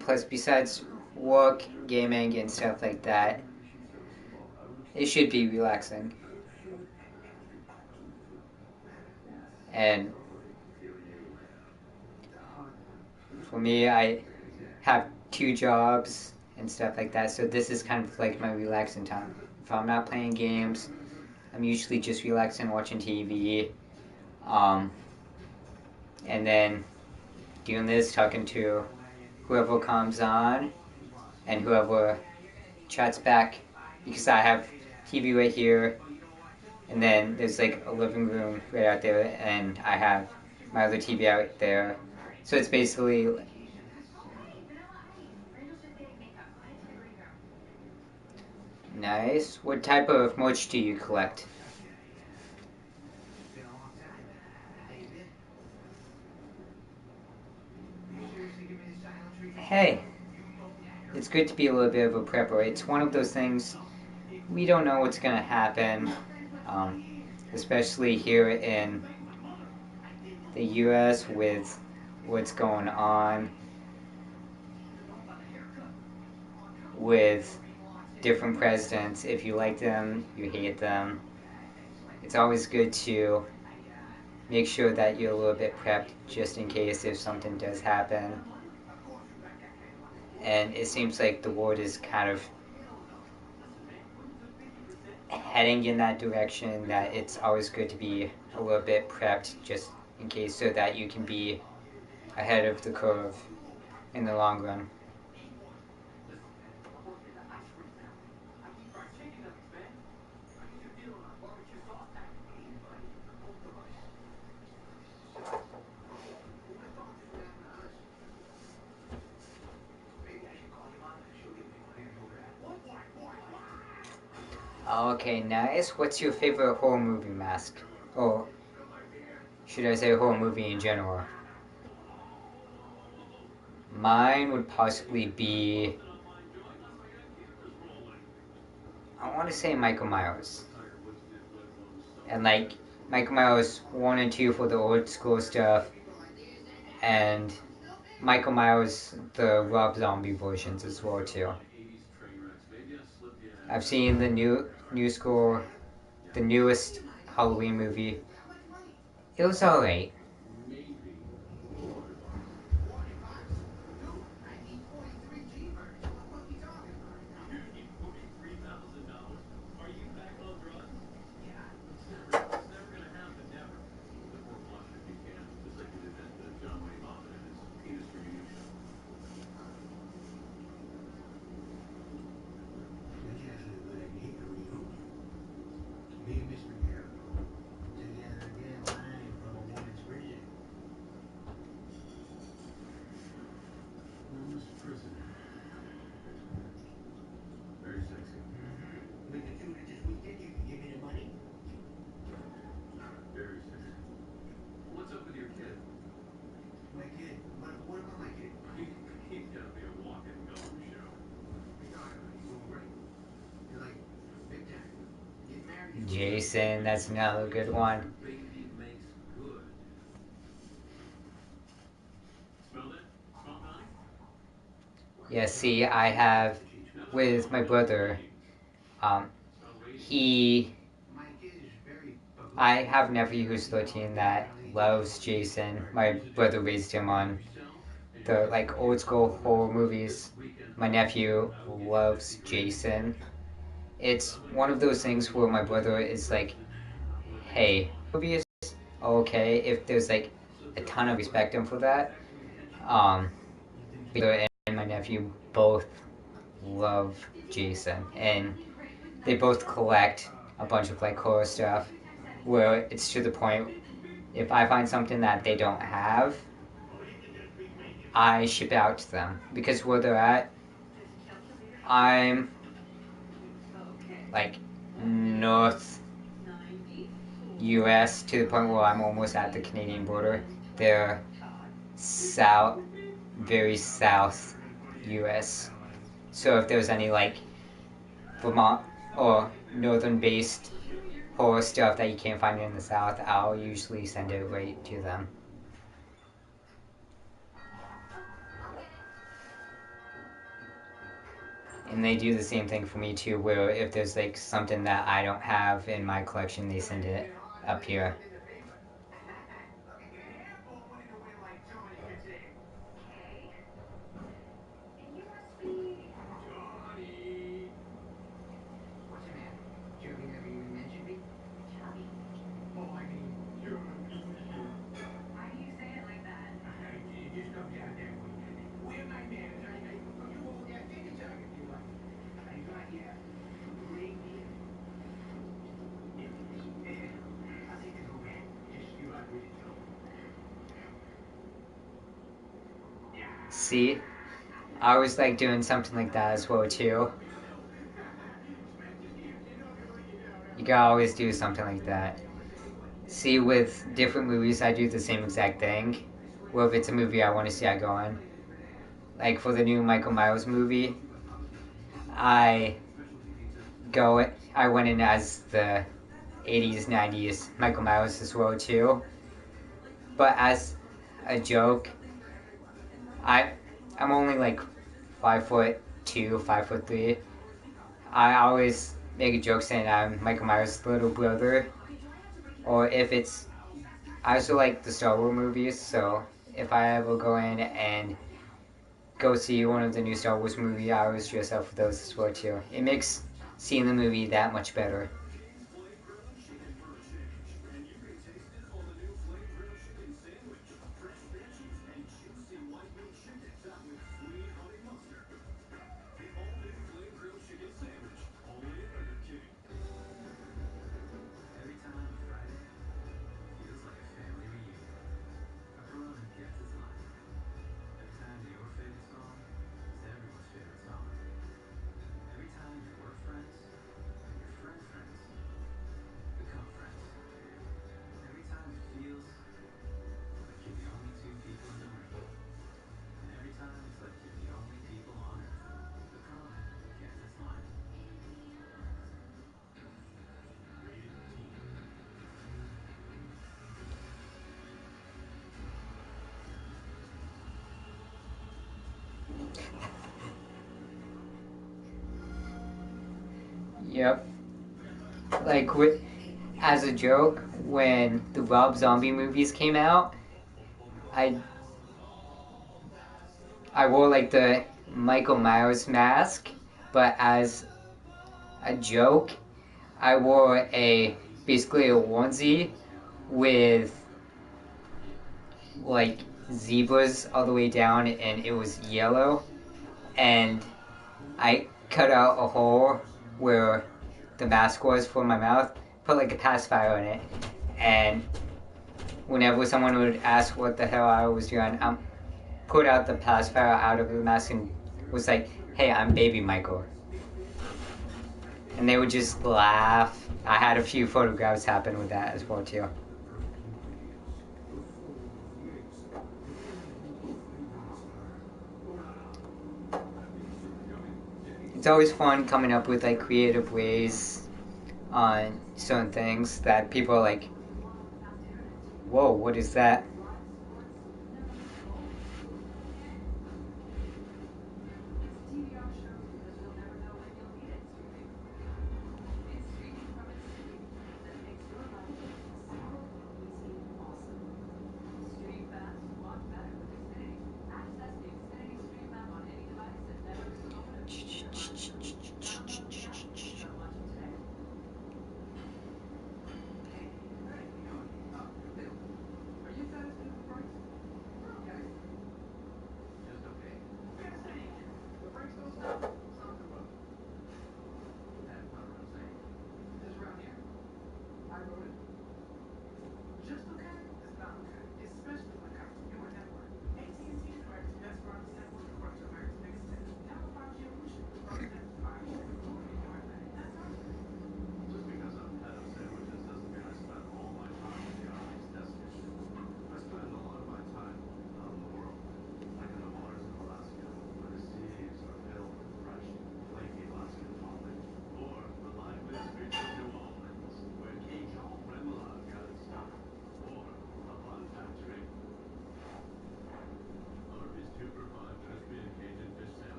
Plus, besides work, gaming, and stuff like that, it should be relaxing. And for me, I have 2 jobs and stuff like that, so this is kind of like my relaxing time. If I'm not playing games, I'm usually just relaxing watching TV, um, and then doing this, talking to whoever comes on and whoever chats back, because I have TV right here, and then there's like a living room right out there, and I have my other TV out there. So it's basically nice. What type of merch do you collect? Hey, it's good to be a little bit of a prepper. It's one of those things we don't know what's going to happen, especially here in the US with what's going on with different presidents. If you like them, you hate them. It's always good to make sure that you're a little bit prepped just in case if something does happen. And it seems like the world is kind of heading in that direction, that it's always good to be a little bit prepped just in case, so that you can be ahead of the curve in the long run. Okay, nice. What's your favorite horror movie mask? Or should I say horror movie in general? Mine would possibly be, I want to say Michael Myers. And like Michael Myers 1 and 2 for the old school stuff, and Michael Myers the Rob Zombie versions as well too. I've seen the new school, the newest Halloween movie. It was alright. Jason, that's another good one. Yeah, see, I have, with my brother, um, he, I have a nephew who's 13 that loves Jason. My brother raised him on the, like, old school horror movies. My nephew loves Jason. It's one of those things where my brother is like, hey, movie is okay if there's like a ton of respect for that. Brother and my nephew both love Jason, and they both collect a bunch of like horror stuff, where it's to the point, if I find something that they don't have, I ship it out to them, because where they're at, I'm like north US, to the point where I'm almost at the Canadian border. They're south, very south US. So if there's any like Vermont or northern based horror stuff that you can't find in the south, I'll usually send it right to them. And they do the same thing for me too, where if there's like something that I don't have in my collection, they send it up here. See, I was like doing something like that as well too. You gotta always do something like that. See, with different movies, I do the same exact thing. Well, if it's a movie I want to see, I go on. Like for the new Michael Myers movie, I I went in as the 80s, 90s Michael Myers as well too. But as a joke, I'm only like 5'2", 5'3". I always make a joke saying I'm Michael Myers' little brother. Or if it's, I also like the Star Wars movies, so if I ever go in and go see one of the new Star Wars movies, I always dress up for those as well too. It makes seeing the movie that much better. Yep. Like as a joke, when the Rob Zombie movies came out, I I wore like the Michael Myers mask, but as a joke, I wore basically a onesie with like zebras all the way down, and it was yellow, and I cut out a hole where the mask was for my mouth, put like a pacifier in it, and whenever someone would ask what the hell I was doing, put out the pacifier out of the mask and was like, "Hey, I'm Baby Michael," and they would just laugh. I had a few photographs happen with that as well too. It's always fun coming up with like creative ways on certain things that people are like, "Whoa, what is that?"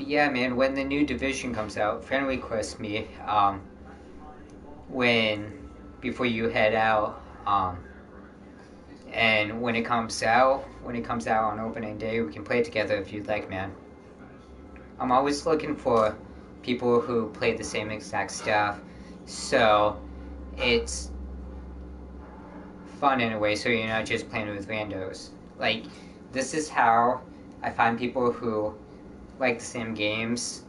But yeah, man, when the new Division comes out, friend request me. Before you head out. And when it comes out on opening day, we can play together if you'd like, man. I'm always looking for people who play the same exact stuff, so it's fun in a way, so you're not just playing with randos. Like, this is how I find people who like the same games,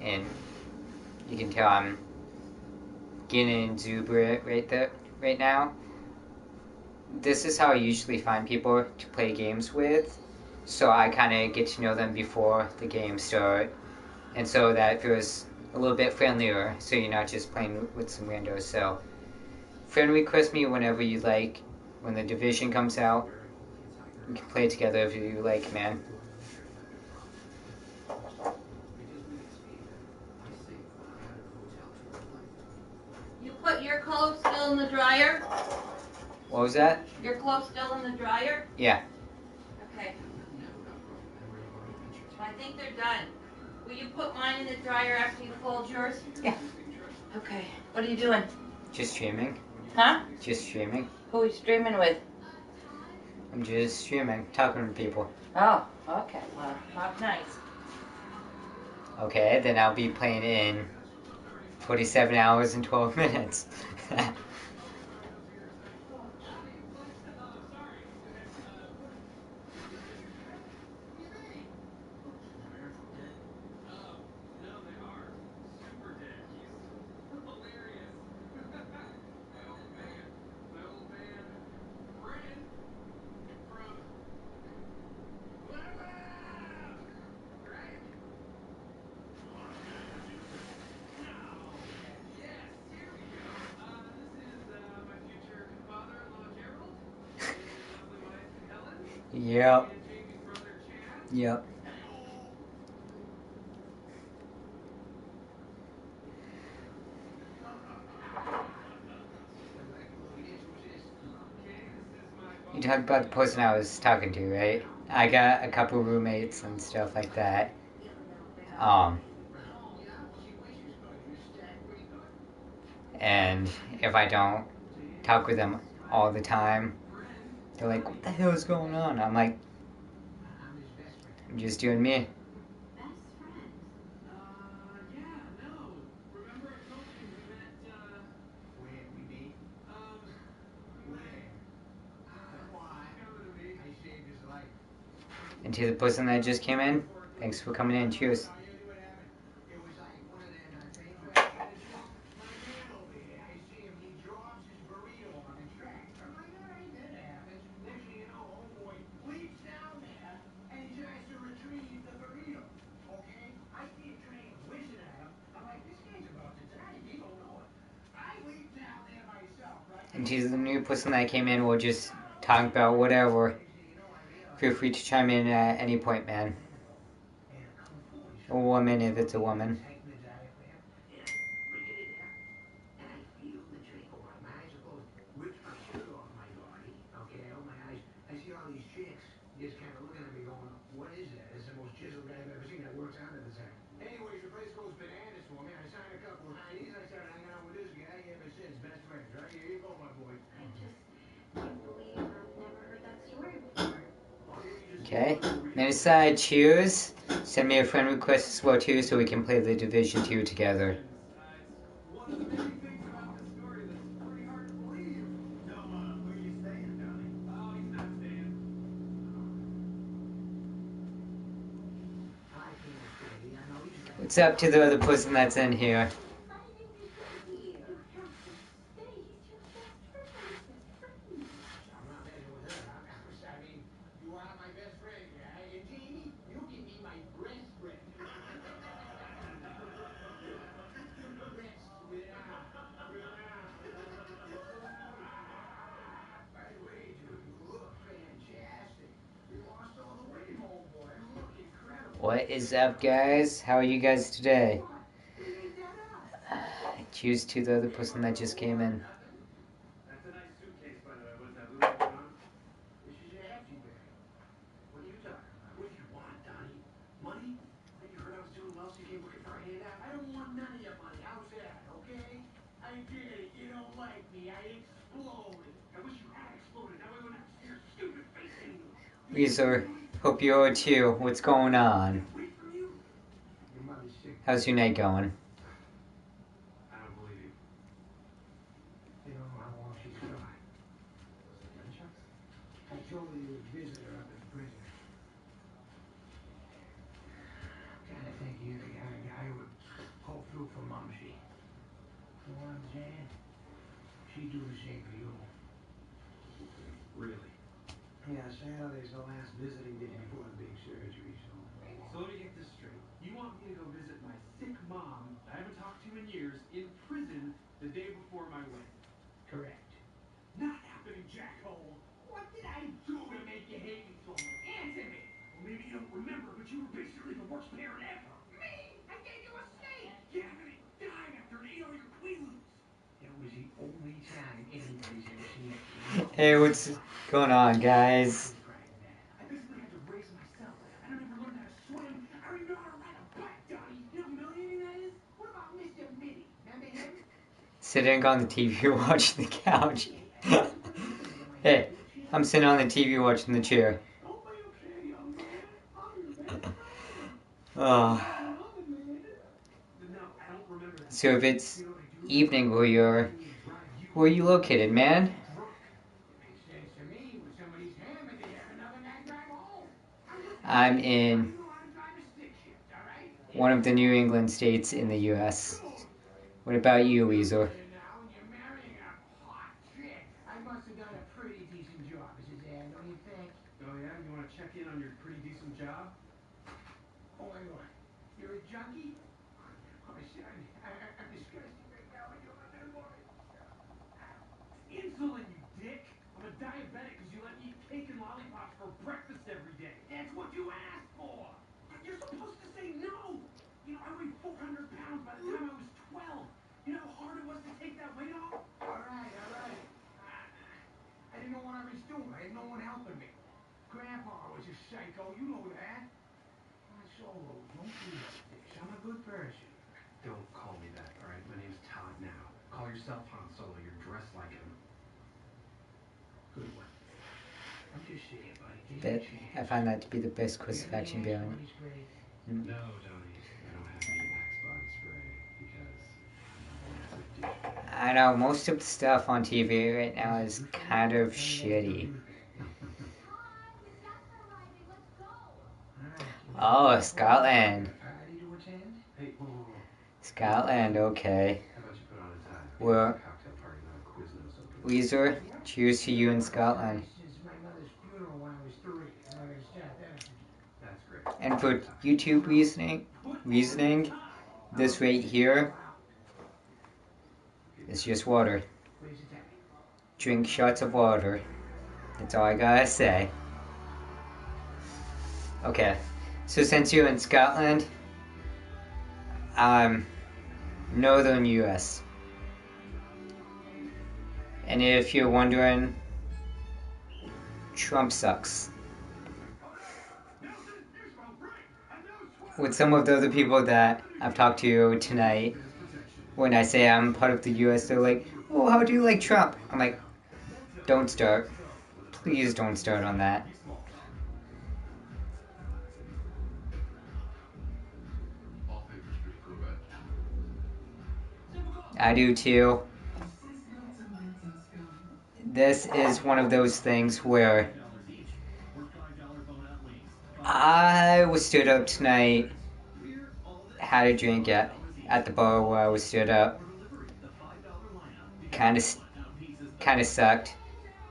and you can tell I'm getting exuberant right now. This is how I usually find people to play games with, so I kind of get to know them before the games start, and so that feels a little bit friendlier, so you're not just playing with some randos. So friend request me whenever you like. When the Division comes out, we can play together if you like, man. You put your clothes still in the dryer? What was that? Your clothes still in the dryer? Yeah. Okay. I think they're done. Will you put mine in the dryer after you fold yours? Yeah. Okay. What are you doing? Just streaming. Huh? Just streaming. Who are you streaming with? I'm just streaming, talking to people. Oh, okay. Well, not nice. Okay, then I'll be playing in 47 hours and 12 minutes. Yep. Yep. You talked about the person I was talking to, right? I got a couple roommates and stuff like that. And if I don't talk with them all the time, they're like, "What the hell is going on?" I'm like, "I'm just doing me." And to the person that just came in, thanks for coming in. Cheers. And to the new person that came in, we'll just talk about whatever. Feel free to chime in at any point, man. A woman if it's a woman. Okay. Then aside, cheers. Send me a friend request as well too, so we can play the Division 2 together. What's up to the other person that's in here? What is up, guys? How are you guys today? Cheers to the other person that just came in. came looking for a handout. I don't want none of your money. How's that, okay? I get it. You don't like me. I exploded. I wish you had exploded. Now I wouldn't have to see your stupid face anymore. Weezer, hope you are too. What's going on? Wait from you. Your mother's sick. How's your night going? I don't believe you. You don't know how long she's gone. I told her you would visit her up in prison. I'm trying to think you're the kind of guy who would pull through for Mumsy. You know what I'm saying? She'd do the same for you. Really? Yeah, Saturday's the last visiting day before the big surgery, so So let me get this straight. You want me to go visit my sick mom that I haven't talked to in years in prison the day before my wedding? correct. Not happening, jackhole! What did I do to make you hate me so much? Answer me! Well, maybe you don't remember, but you were basically the worst parent ever. Me? I gave you a snake! Yeah, and then he died after it ate all your Quaaludes. That was the only time anybody's ever seen it. Hey, what's going on, guys? I basically had to raise myself. I don't even learn how to swim. I don't even know how to ride a bike, Donnie. You know how humiliating that is? What about Mr. Mitty? Remember him? Sitting on the TV watching the couch. Hey, I'm sitting on the TV watching the chair. Don't be upset, young man. I'm your best friend. Oh. No, I don't remember that. So if it's You know what I do? evening where are you located, man? It makes sense to me. When somebody's hammered, they have another night drive home. I'm in You know how to drive a stick shift, all right? one of the New England states in the U.S. What about you, Weezer? Now, when you're marrying a hot chick, I must have done a pretty decent job, Mrs. Ann, don't you think? Oh, yeah? You want to check in on your pretty decent job? Oh, my God. You're a junkie? Oh, son, I'm disgusted right now. I don't know why. Insulin, you dick! I'm a diabetic because you let me eat cake and lollipops for breakfast every day. That's what you asked for. You're supposed to say no! You know, I weighed 400 pounds by the time I was 12. You know how hard it was to take that weight off? All right, all right. I didn't know what I was doing. I had no one helping me. Grandpa was a psycho. You know that. My Solo, don't be like this. I'm a good person. Don't call me that, all right? My name's Todd now. Call yourself Han Solo. You're dressed like him. Good one. I'm just saying, buddy. Give That, me a chance. I find that to be the best course of action behind it. Everything's great. No, Donnie. I don't have any Axe body spray because I'm a dick. I know most of the stuff on TV right now is kind of shitty. Oh, Scotland. Ready to attend? Hey, whoa. Scotland, okay. How about you put on a tie? Well, It's a cocktail party, not a Quiznos opening. Weezer, cheers to you in Scotland. Since my mother's funeral when I was 3. I'm gonna start that. That's great. And for YouTube reasoning, this right here is just water. Where's the tie? Drink shots of water. That's all I gotta say. Okay, so since you're in Scotland, northern US. And if you're wondering, Trump sucks. With some of the other people that I've talked to tonight, when I say I'm part of the US, they're like, oh, how do you like Trump? I'm like, don't start. Please don't start on that. I do too. This is one of those things where I was stood up tonight, had a drink at the bar where I was stood up. Kind of sucked.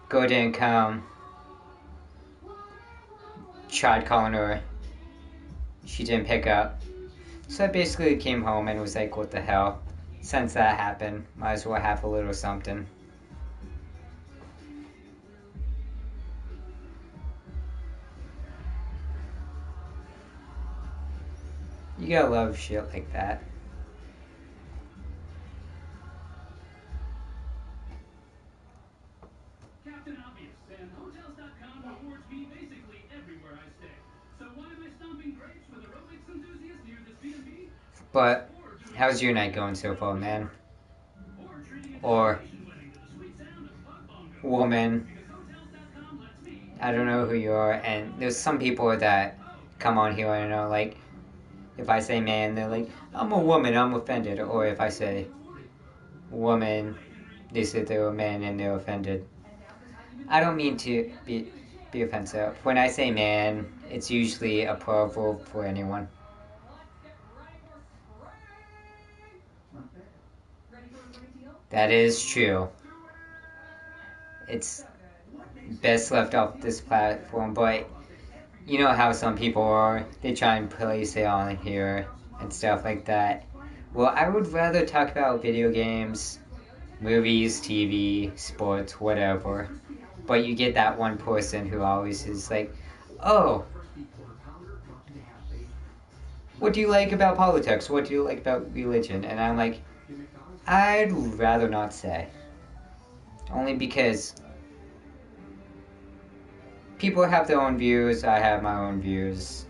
Girl didn't come. Tried calling her. She didn't pick up. So I basically came home and was like, what the hell? Since that happened, might as well have a little something. You gotta love shit like that. Captain Obvious, and Hotels.com rewards me basically everywhere I stay. So why am I stomping grapes with aerobics enthusiasts near this B&B? But how's your night going so far, man? Or woman? I don't know who you are, and there's some people that come on here and are like, if I say man, they're like, I'm a woman, I'm offended. Or if I say woman, they say they're a man and they're offended. I don't mean to be offensive. When I say man, it's usually a proverb for anyone. That is true. It's best left off this platform, but you know how some people are. They try and place it on here and stuff like that. Well, I would rather talk about video games, movies, TV, sports, whatever. But you get that one person who always is like, oh, what do you like about politics? What do you like about religion? And I'm like, I'd rather not say. Only because people have their own views, I have my own views.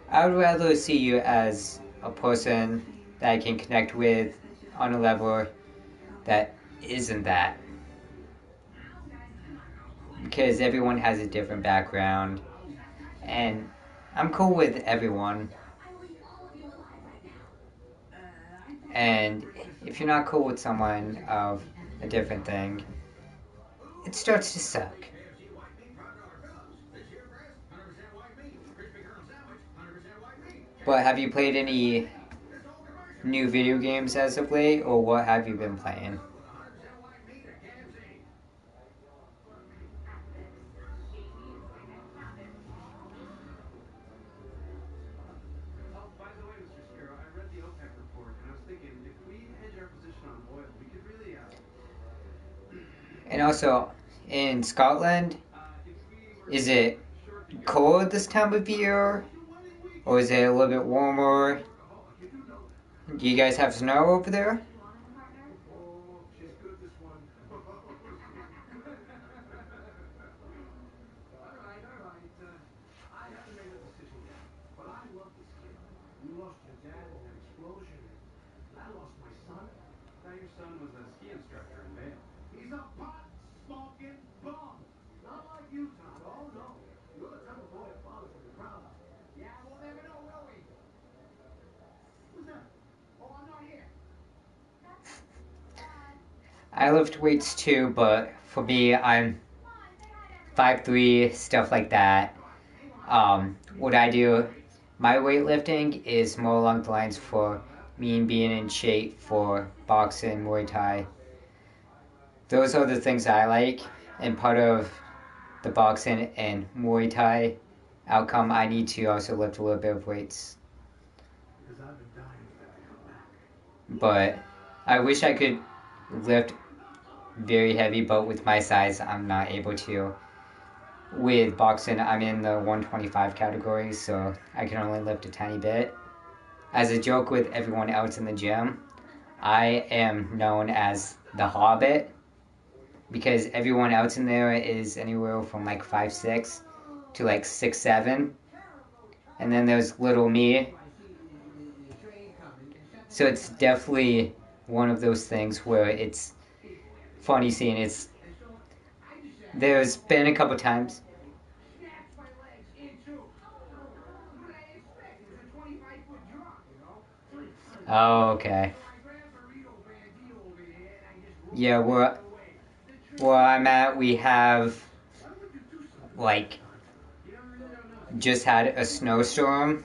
I would rather see you as a person that I can connect with on a level that isn't that. Because everyone has a different background, and I'm cool with everyone. And if you're not cool with someone of a different thing, it starts to suck. But have you played any new video games as of late, or what have you been playing? By the way, Mr. Sparrow, I read the OPEC report, and I was thinking, if we hedge our position on oil, we could really, And also, in Scotland, is it cold this time of year? Or is it a little bit warmer? Do you guys have snow over there? oh, she's good, this one. All right. I haven't made a decision yet, but I love this kid. You lost your dad in an explosion. I lost my son. Now your son was a ski instructor in Vail. He's a pot-smoking bum. Not like you, Todd. Oh, no. You're the type of boy a father should be proud of. Yeah, we'll never know, will we? Who's that? Oh, I'm not here. I lift weights too, but for me, I'm 5'3", stuff like that. What I do, my weightlifting is more along the lines for me being in shape for boxing, Muay Thai. Those are the things I like, and part of the boxing and Muay Thai outcome, I need to also lift a little bit of weights. Because I've been dying for that to come back. But I wish I could lift very heavy, but with my size, I'm not able to. With boxing, I'm in the 125 category, so I can only lift a tiny bit. As a joke with everyone else in the gym, I am known as the Hobbit, because everyone else in there is anywhere from like 5'6" to like 6'7", and then there's little me. So it's definitely one of those things where it's funny seeing it's. There's been a couple times. Snapped my legs in two. What did I expect? It was a 25-foot drop, you know? Oh, okay. So I grabbed burrito bandito over there and I just rolled Yeah, it away. where I'm at, we have like just had a snowstorm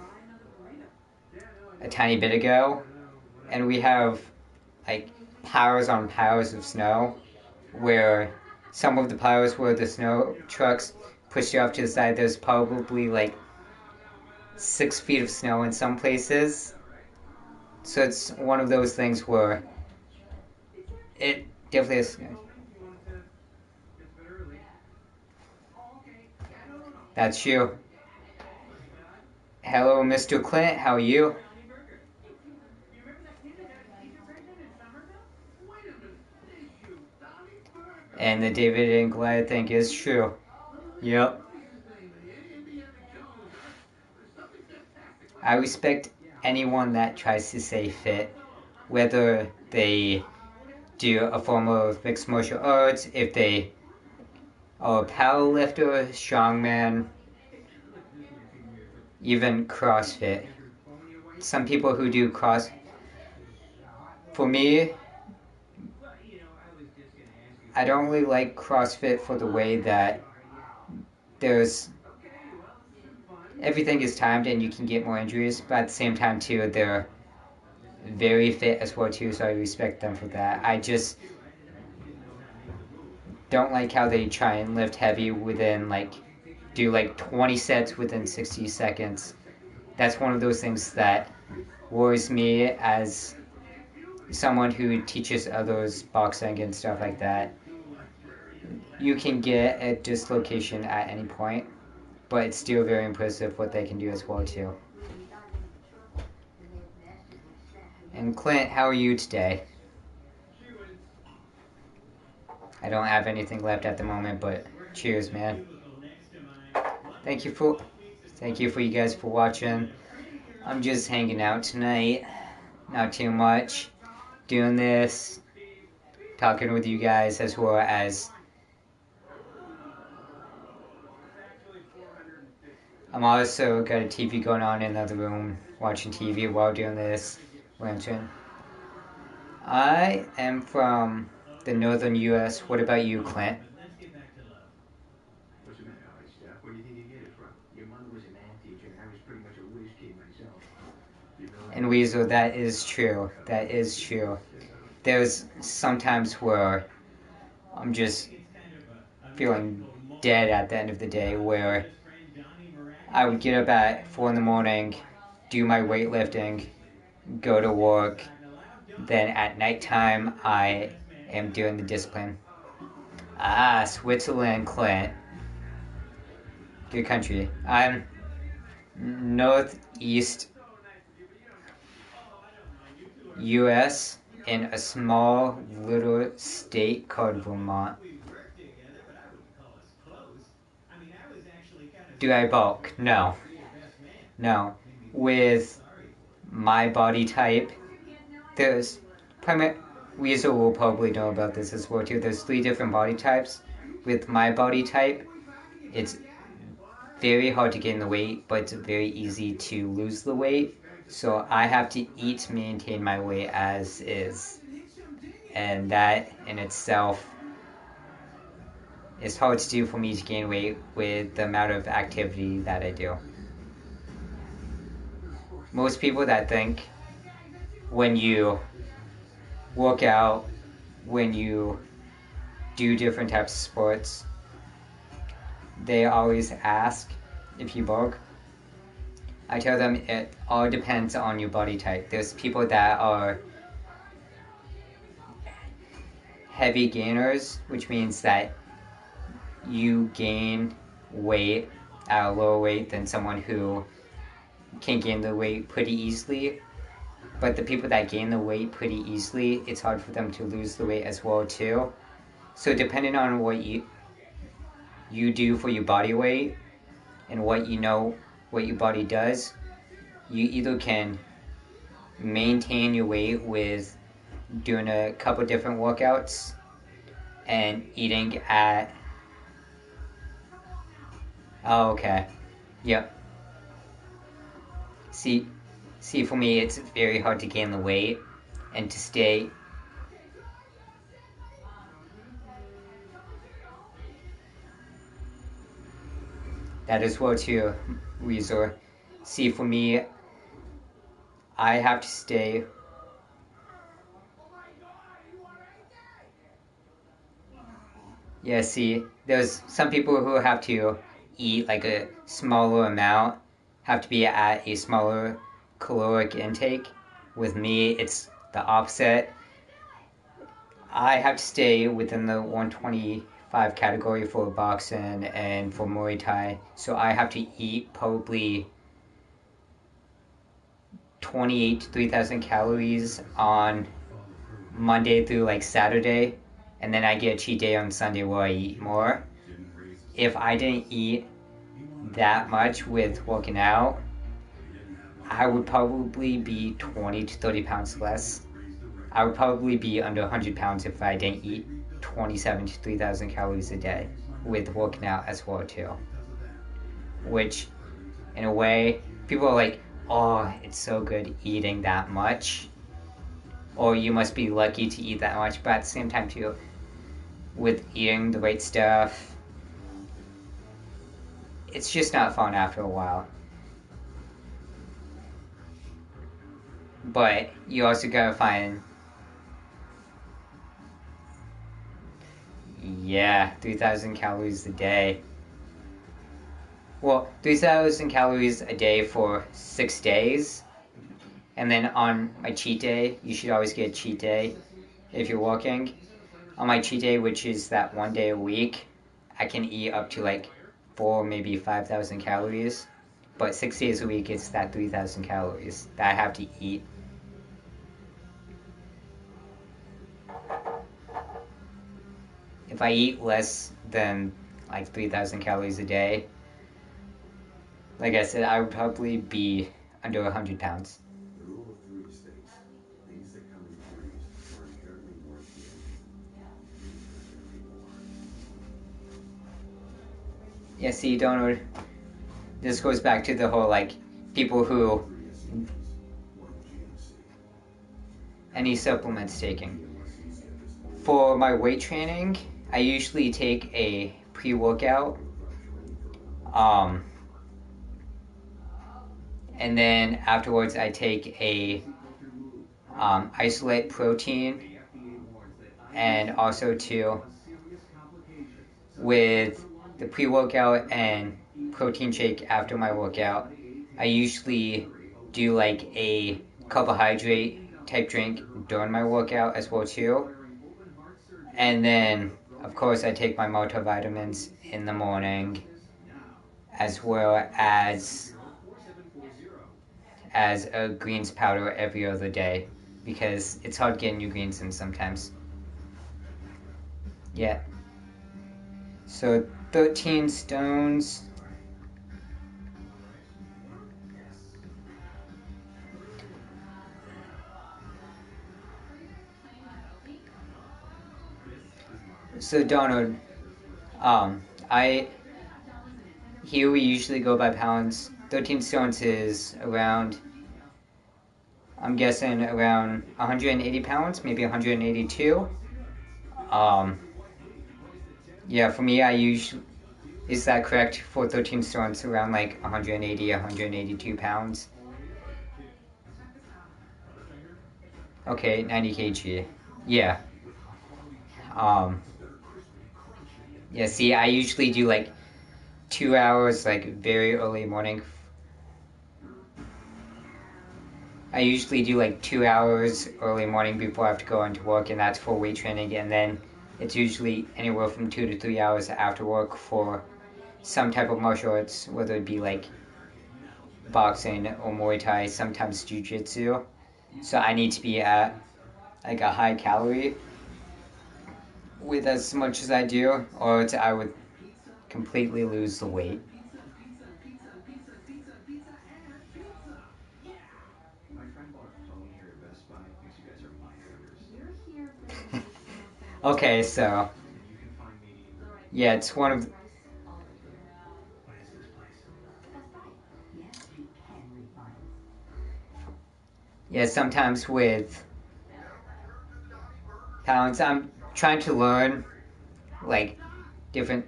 a tiny bit ago, and we have like piles on piles of snow, where some of the piles where the snow trucks pushed you off to the side, there's probably like 6 feet of snow in some places. So it's one of those things where it definitely is. That's you. Hello, Mr. Clint. How are you? And the David and Goliath thing is true. Yep. I respect anyone that tries to stay fit, whether they do a form of mixed martial arts, if they are a powerlifter, strongman, even CrossFit. Some people who do for me, I don't really like CrossFit for the way that everything is timed and you can get more injuries, but at the same time too, they're very fit as well too, so I respect them for that. I just don't like how they try and lift heavy within do 20 sets within 60 seconds. That's one of those things that worries me as someone who teaches others boxing and stuff like that. You can get a dislocation at any point, but it's still very impressive what they can do as well too. And Clint, how are you today? I don't have anything left at the moment, but cheers, man. Thank you for you guys for watching. I'm just hanging out tonight, not too much, doing this, talking with you guys, as well as I'm also got a TV going on in the other room, watching TV while doing this. I am from the northern U.S. What about you, Clint? What's the matter, Stuff? Where do you think you get it from? Your mother was a math teacher, and I was pretty much a whiz kid myself. You know, And Weasel, that is true. That is true. There's sometimes where I'm just feeling dead at the end of the day, where I would get up at 4 in the morning, do my weightlifting, go to work, then at nighttime I am doing the discipline. Ah, Switzerland, Clint. Good country. I'm northeast U.S. in a small little state called Vermont. Do I bulk? No. No. With my body type, there's Weasel will probably know about this as well too. There's 3 different body types. With my body type, it's very hard to gain the weight, but it's very easy to lose the weight. So I have to eat to maintain my weight as is. And that in itself is hard to do for me to gain weight with the amount of activity that I do. Most people that think when you work out, when you do different types of sports, they always ask if you bulk. I tell them it all depends on your body type. There's people that are heavy gainers, which means that you gain weight at a lower weight than someone who can gain the weight pretty easily. But the people that gain the weight pretty easily, it's hard for them to lose the weight as well too. So depending on what you do for your body weight and what your body does, you either can maintain your weight with doing a couple different workouts and eating at... Oh, okay. Yep. See, for me, it's very hard to gain the weight and to stay... That is well too, Weezer. See, for me, I have to stay... Yeah, see, there's some people who have to eat like a smaller amount, have to be at a smaller caloric intake. With me, it's the opposite. I have to stay within the 125 category for boxing and for Muay Thai, so I have to eat probably 28 to 3,000 calories on Monday through like Saturday, and then I get a cheat day on Sunday where I eat more. If I didn't eat that much with working out, I would probably be 20 to 30 pounds less. I would probably be under 100 pounds if I didn't eat 27 to 3,000 calories a day with working out as well too. Which, in a way, people are like, oh, it's so good eating that much. Or you must be lucky to eat that much. But at the same time too, with eating the right stuff, it's just not fun after a while. But you also gotta find, 3,000 calories a day. Well, 3,000 calories a day for 6 days. And then on my cheat day, you should always get a cheat day if you're working. On my cheat day, which is that 1 day a week, I can eat up to like 4, maybe 5,000 calories. But 6 days a week, it's that 3,000 calories that I have to eat. If I eat less than like 3,000 calories a day, like I said, I would probably be under 100 pounds. The rule of three states, things that come in threes are inherently more appealing. Yeah, see, Donald, this goes back to the whole, like, people who, any supplements taking. For my weight training, I usually take a pre-workout, and then afterwards I take a isolate protein, and also too, with the pre-workout and protein shake after my workout, I usually do like a carbohydrate type drink during my workout as well too. And then, of course, I take my multivitamins in the morning, as well as a greens powder every other day, because it's hard getting your greens in sometimes. Yeah. So 13 stones. So Donald, here we usually go by pounds. 13 stones is around, I'm guessing around 180 pounds, maybe 182. Yeah, for me, is that correct? For 13 stones, around like 180, 182 pounds. Okay, 90 kg. Yeah. Yeah, see, I usually do like 2 hours, like very early morning. I usually do like 2 hours early morning before I have to go into work, and that's for weight training. And then it's usually anywhere from 2 to 3 hours after work for some type of martial arts, whether it be like boxing or Muay Thai, sometimes Jiu-Jitsu. So I need to be at like a high calorie with as much as I do, or I would completely lose the weight. My friend bought a phone here at Best Buy. Thinks you guys are money orders. Okay, so You can find me. yeah, it's one of. Yeah, sometimes with pounds, I'm trying to learn like different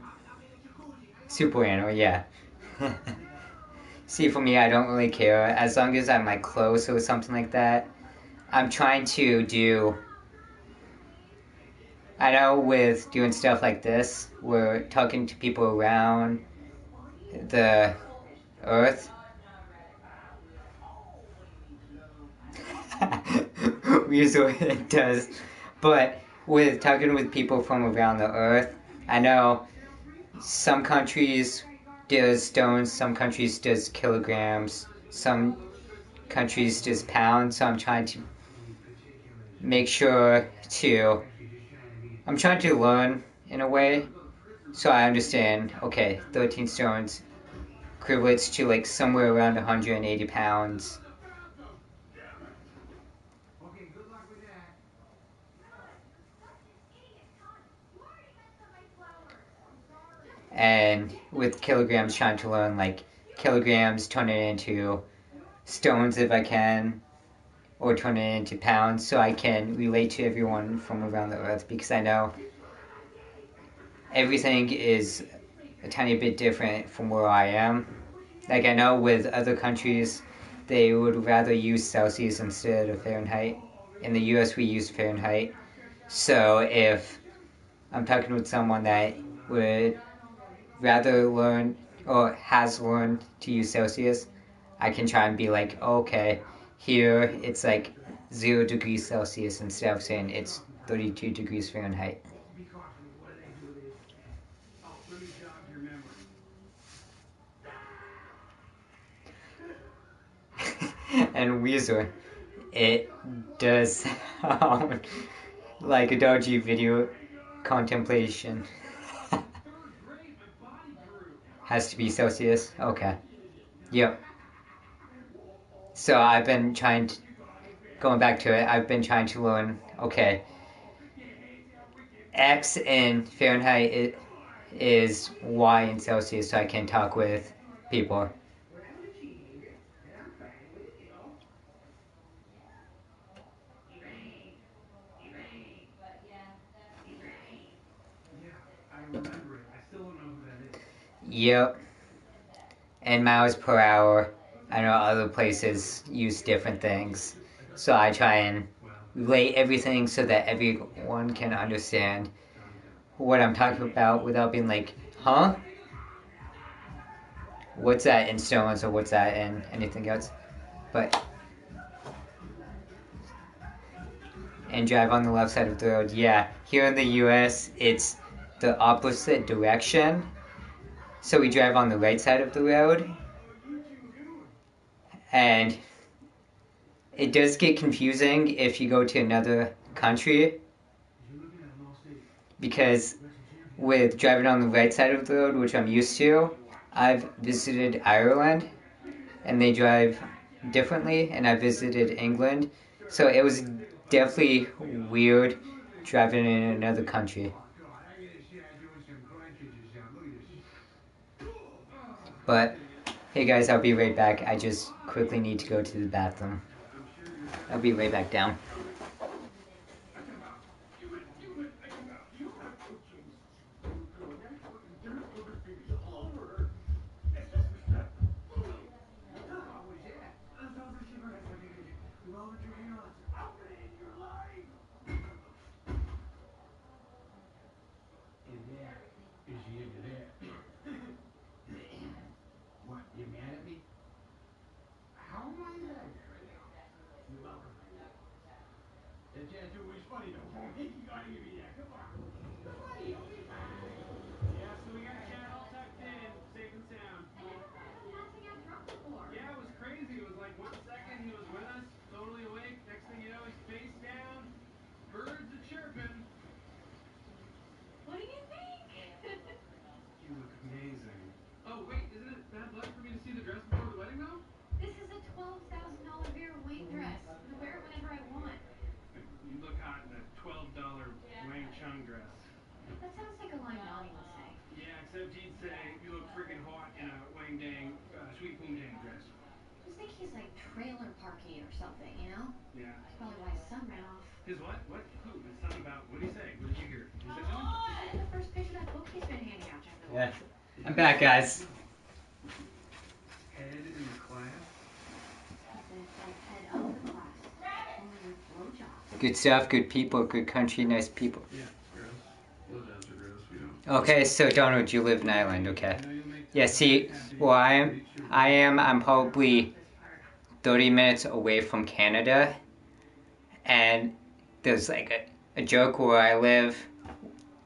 super animal. Yeah. See, for me, I don't really care as long as I'm like close or something like that. I'm trying to do. I know with doing stuff like this, we're talking to people around the earth. Usually it does. But with talking with people from around the earth, I know some countries does stones, some countries does kilograms, some countries does pounds, so I'm trying to make sure to, I'm trying to learn in a way, so I understand, okay, 13 stones equates to like somewhere around 180 pounds, and with kilograms trying to learn like kilograms, turn it into stones if I can, or turn it into pounds so I can relate to everyone from around the earth, because I know everything is a tiny bit different from where I am. Like I know with other countries they would rather use Celsius instead of Fahrenheit. In the US we use Fahrenheit. So if I'm talking with someone that would rather learn or has learned to use Celsius, I can try and be like, okay, here it's like 0 degrees Celsius instead of saying it's 32 degrees Fahrenheit. Be cautious. What do they do with this? Oh, let me jog your memory. And Weezer, it does sound like a dodgy video contemplation. Has to be Celsius? Okay. Yep. So I've been trying to, going back to it, I've been trying to learn, okay, X in Fahrenheit is Y in Celsius, so I can talk with people. I remember it. I still don't know who that is. Yep. And miles per hour. I know other places use different things. So I try and relate everything so that everyone can understand what I'm talking about without being like, huh? What's that in stones or what's that in anything else? But and drive on the left side of the road. Yeah, here in the US it's the opposite direction. So we drive on the right side of the road. And it does get confusing if you go to another country, because with driving on the right side of the road, which I'm used to, I've visited Ireland and they drive differently, and I visited England, so it was definitely weird driving in another country. But hey guys, I'll be right back. I just quickly need to go to the bathroom. I'll be right back down. What, you mad at me? How am I mad at you right now? You're welcome. That tattoo was funny though. You gotta give me that. Come on. Funny, don't be mad. Yeah, so we got Chad all tucked in, safe and sound. I never heard of him passing out drunk before. Yeah, it was crazy. It was like 1 second he was with us, totally awake. Next thing you know, he's face down. Birds are chirping. What do you think? You look amazing. Oh, wait, isn't it bad luck for me to see the dress before the wedding, though? This is a $12,000 Vera Wang dress. I wear it whenever I want. You look hot in a $12 Wang Chung dress. That sounds like a line Donnie would say. Yeah, except he'd say you look freaking hot in a Wang Dang, Sweet Poontang dress. Just think he's like trailer parking or something, you know? Yeah. That's probably why his son ran off. His what? What? Who? His son about? What did he say? What did you hear? Did he say something? In the first page of that book he's been handing out, Jeff. Yeah. I'm back, guys. Head in the class? He said head of the class. Only with blowjobs. Good stuff, good people, good country, nice people. Yeah, gross. Blowjobs are gross. We don't. Okay, so Donald, you live in Ireland, okay. Yeah, see, well I'm probably 30 minutes away from Canada, and there's like a joke where I live,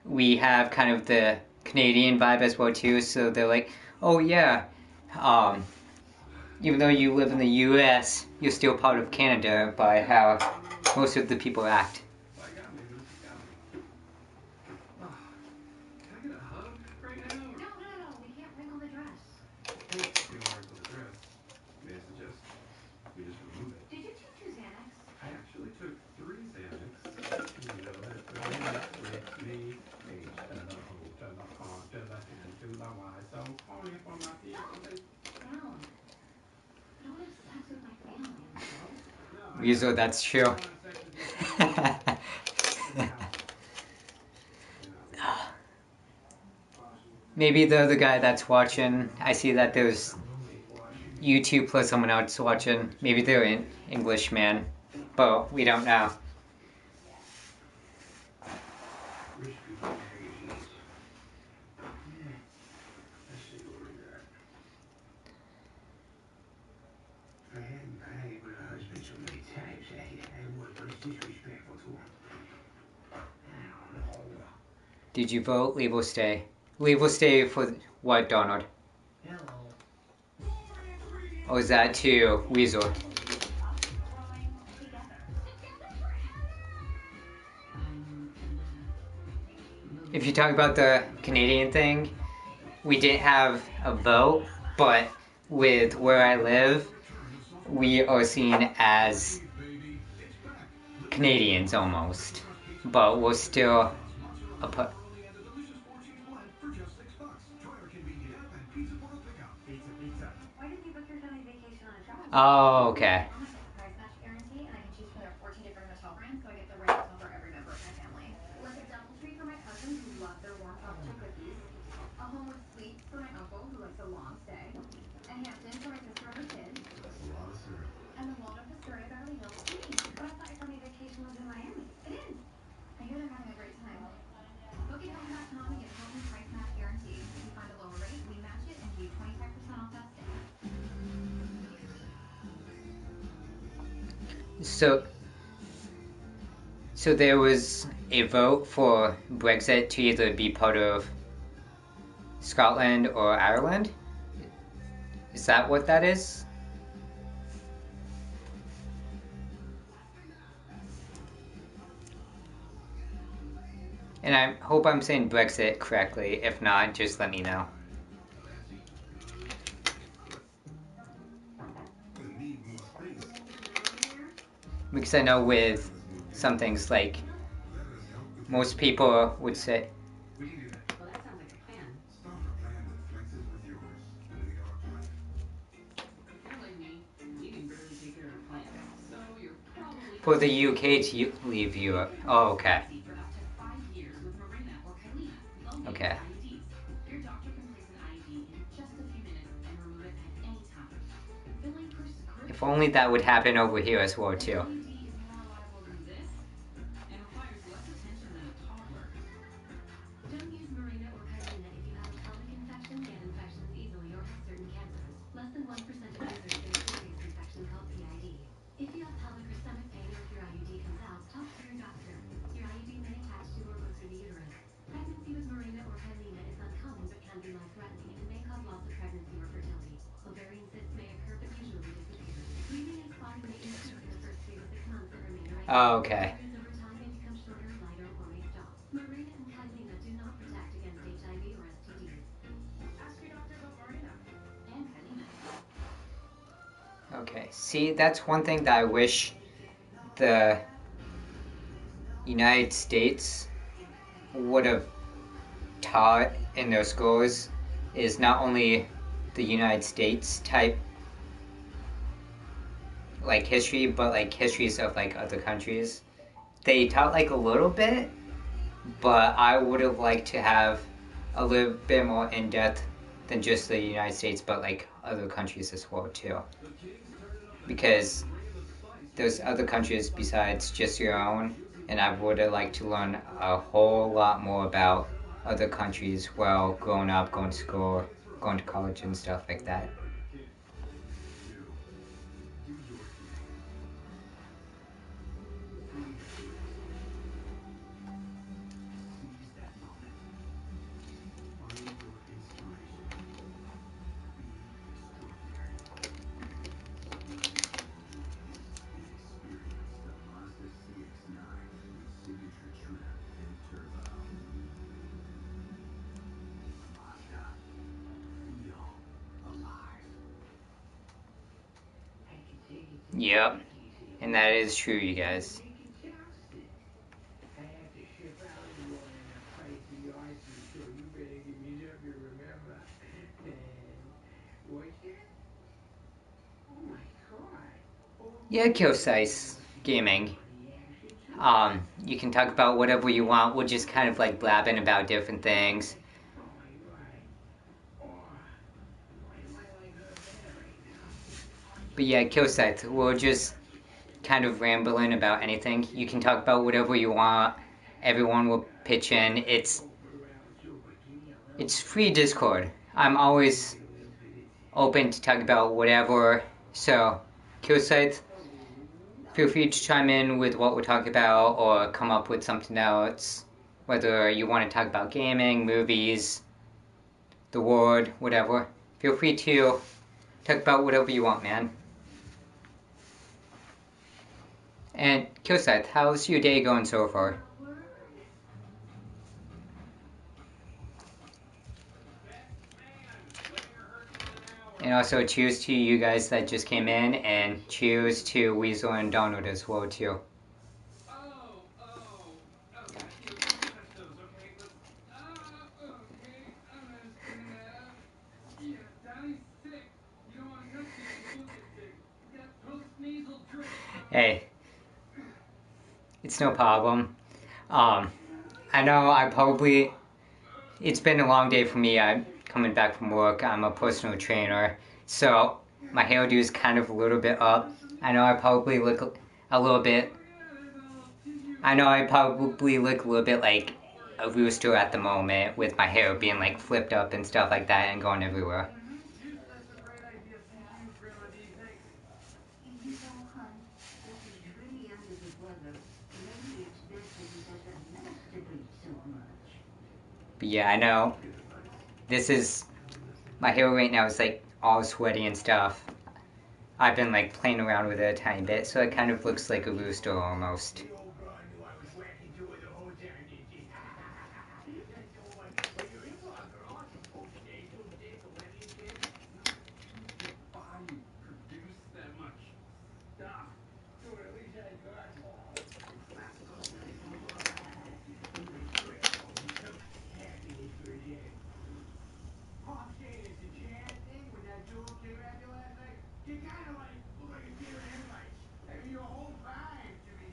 we have kind of the Canadian vibe as well too, so they're like, oh yeah, even though you live in the US, you're still part of Canada by how most of the people act. Well, I got me. This has got me. Oh, can I get a hug right now? Or No, we can't wrinkle the dress. you don't worry about the dress? May I suggest we just remove it? Did you take 2 Xanax? I actually took 3 Xanax. You know that. With me. To the hand, to the Weasel, that's true. Maybe the other guy that's watching, I see that there's YouTube plus someone else watching. Maybe they're an English man, but we don't know. Risky magazines. Yeah. Let's see what we got. I hadn't paid with her husband so many times. I was disrespectful to him. I don't know. Did you vote? Leave or stay? Leave or stay for what, Donald? Hello. Or is that to Weasel? If you talk about the Canadian thing, we didn't have a vote, but with where I live, we are seen as Canadians almost, but we're still a Oh, okay. So there was a vote for Brexit to either be part of Scotland or Ireland? Is that what that is? And I hope I'm saying Brexit correctly. If not, just let me know. Because I know with some things like most people would say for the UK to leave Europe. Oh, okay. Okay. If only that would happen over here as well too. Oh, okay. Okay, see, that's one thing that I wish the United States would have taught in their schools is not only the United States type like history, but like histories of like other countries. They taught like a little bit, but I would have liked to have a little bit more in depth than just the United States, but like other countries as well too. Because there's other countries besides just your own, and I would have liked to learn a whole lot more about other countries while growing up, going to school, going to college and stuff like that. Yep, and that is true, you guys. I have to ship out everyone in a crazy icy, so you better give me something to remember. Yeah, Killsize Gaming. You can talk about whatever you want. We're just kind of like blabbing about different things. But yeah, Killsize, we're just kind of rambling about anything. You can talk about whatever you want. Everyone will pitch in. It's free Discord. I'm always open to talk about whatever. So, Killsize, feel free to chime in with what we're talking about or come up with something else. Whether you want to talk about gaming, movies, the world, whatever. Feel free to talk about whatever you want, man. And Killsize, how's your day going so far? And also cheers to you guys that just came in, and cheers to Weasel and Donald as well too. Hey, it's no problem. I know it's been a long day for me. I'm coming back from work. I'm a personal trainer, so my hairdo is kind of a little bit up. I know I probably look a little bit like a rooster at the moment, with my hair being like flipped up and stuff like that and going everywhere. But yeah, I know. My hair right now is like all sweaty and stuff. I've been like playing around with it a tiny bit, so it kind of looks like a rooster almost.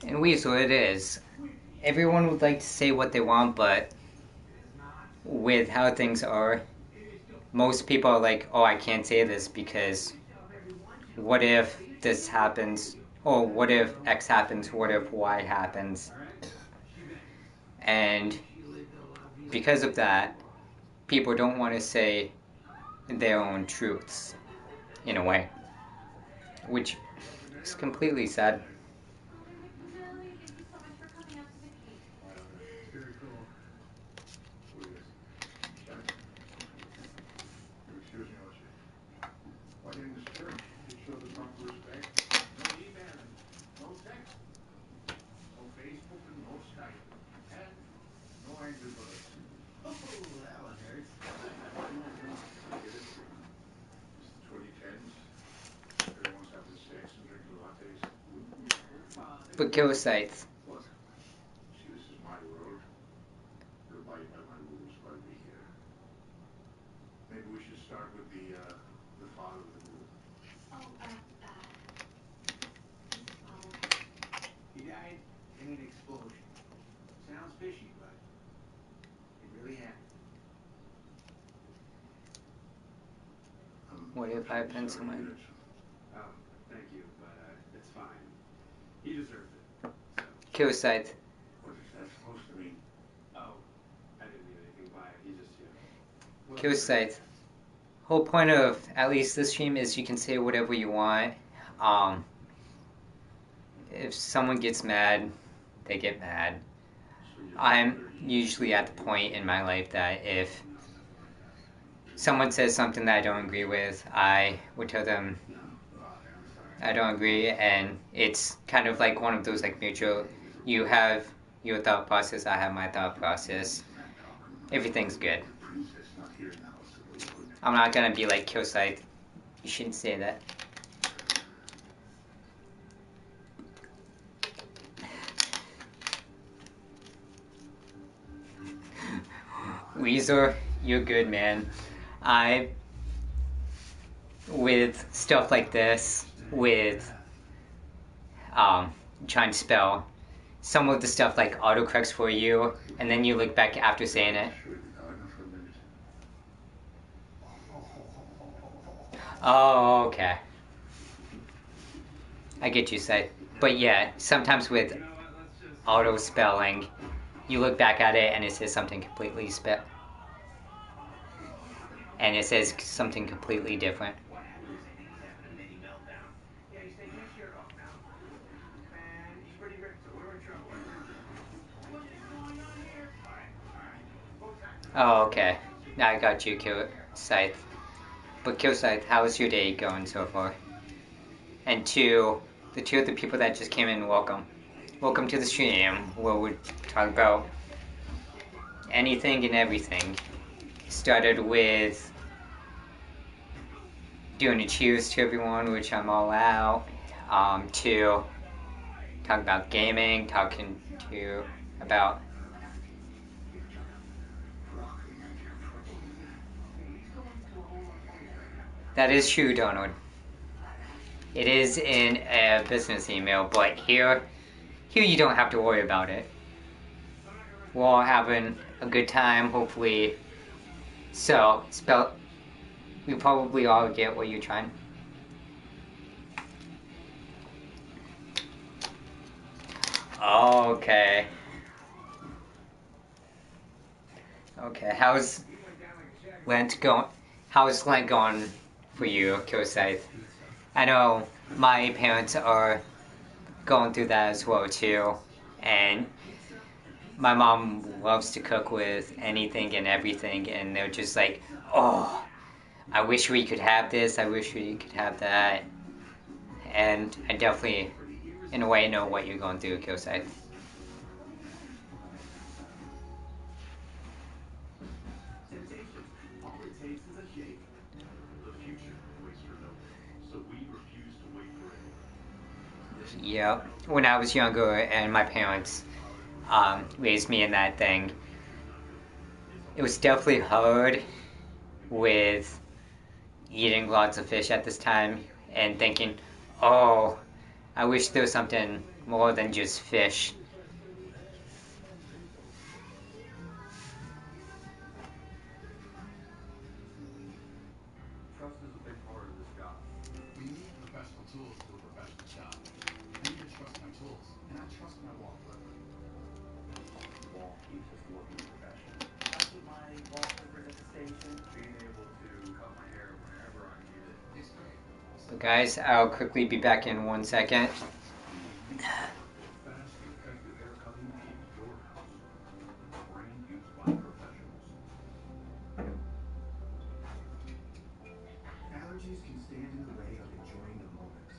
And Weasel, it is. Everyone would like to say what they want, but with how things are, most people are like, oh, I can't say this because what if this happens? Or what if X happens? What if Y happens? And because of that, people don't want to say their own truths, in a way. Which is completely sad. Excuse me, Archie. Why didn't this church show the proper respect? No emailing, no text, no Facebook and no Skype, and no Angry Birds. Oh, that one hurts. I get it. It's the 2010s. Everyone's having sex and drinking lattes. But Killsize. What? See, this is my world. You abide by my rules while we're here. Maybe we should start with the father of the group. He died in an explosion. Sounds fishy, but it really happened. What if I pin someone? Thank you, but it's fine. He deserves it. So. Killsize. What is that supposed to mean? Oh, I didn't mean anything by it. He just, Well, Killsize. Whole point of at least this stream is you can say whatever you want. If someone gets mad, they get mad. I'm usually at the point in my life that if someone says something that I don't agree with, I would tell them I don't agree, and it's kind of like one of those like mutual. You have your thought process, I have my thought process. Everything's good. I'm not gonna be like Killsize. You shouldn't say that. Weezer, you're good, man. with stuff like this, with trying to spell some of the stuff like autocorrects for you, and then you look back after saying it. Show you the garden for a minute. Oh, okay. I get you, Seth. But yeah, sometimes with You know what? Let's just. auto spelling, you look back at it and it says something completely and it says something completely different. What happened? He's having a mini meltdown. Yeah, he's taking his shirt off now. Man, he's pretty ripped, so we're in trouble. What is going on here? All right. Oh, okay. Now I got you, Scythe. But Scythe, how's your day going so far? And the two of the people that just came in, welcome. Welcome to the stream, where we talk about anything and everything. Started with doing a cheers to everyone, which I'm all out, to talk about gaming, talking to about that is true, Donald. It is in a business email, but here you don't have to worry about it. We're all having a good time, hopefully. So, we probably all get what you're trying. Okay. Okay, how's Lent going? How's Lent going for you, Scythe? I know my parents are going through that as well too, and my mom loves to cook with anything and everything, and they're just like, oh, I wish we could have this, I wish we could have that. And I definitely, in a way, know what you're going through, Scythe. All it takes is a shake. The future waits for no one, so we refuse to wait for anyone. Yep. When I was younger and my parents raised me in that thing, it was definitely hard with eating lots of fish at this time and thinking, oh, I wish there was something more than just fish. Trust is a big part of this job. We need professional tools to do a professional job. I need to trust my tools, and I trust my wall flipper. The wall keeps us looking professional. I put my wall flipper at the station. Being able to cut my hair whenever I need it. It's great. So guys, I'll quickly be back in 1 second. Fast, effective hair cutting in your house. Brand used by professionals. Allergies can stand in the way of enjoying the moment.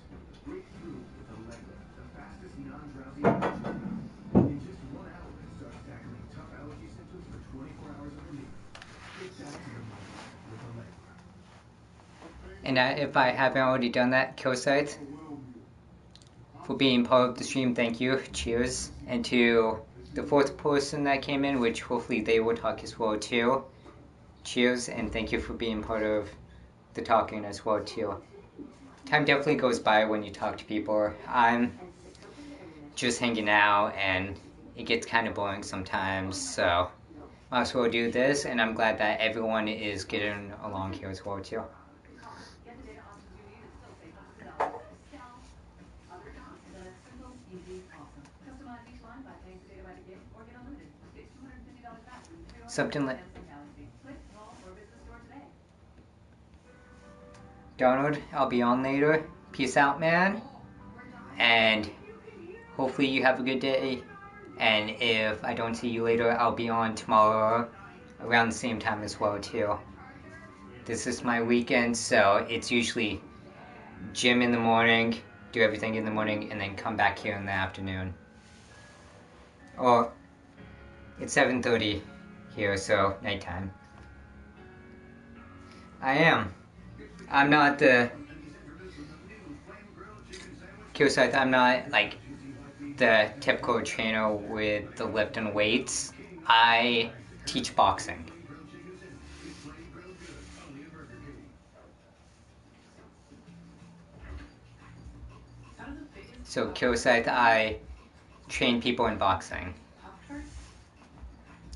Break through with Allegra, the fastest non-drowsy allergy. In just 1 hour, start tackling tough allergy symptoms for 24 hours of relief. Get back to the moment with Allegra. And if I haven't already done that, Scythe, for being part of the stream, thank you. Cheers. And to the fourth person that came in, which hopefully they will talk as well too. Cheers, and thank you for being part of the talking as well too. Time definitely goes by when you talk to people. I'm just hanging out and it gets kind of boring sometimes, so might as well do this, and I'm glad that everyone is getting along here as well too. Something like Donald, I'll be on later. Peace out, man. And hopefully you have a good day. And if I don't see you later, I'll be on tomorrow around the same time as well too. This is my weekend, so it's usually gym in the morning, do everything in the morning, and then come back here in the afternoon. Or it's 7:30 here, so nighttime. I'm not the Scythe, I'm not like the typical trainer with the lift and weights. I teach boxing. So Killscythe, I train people in boxing.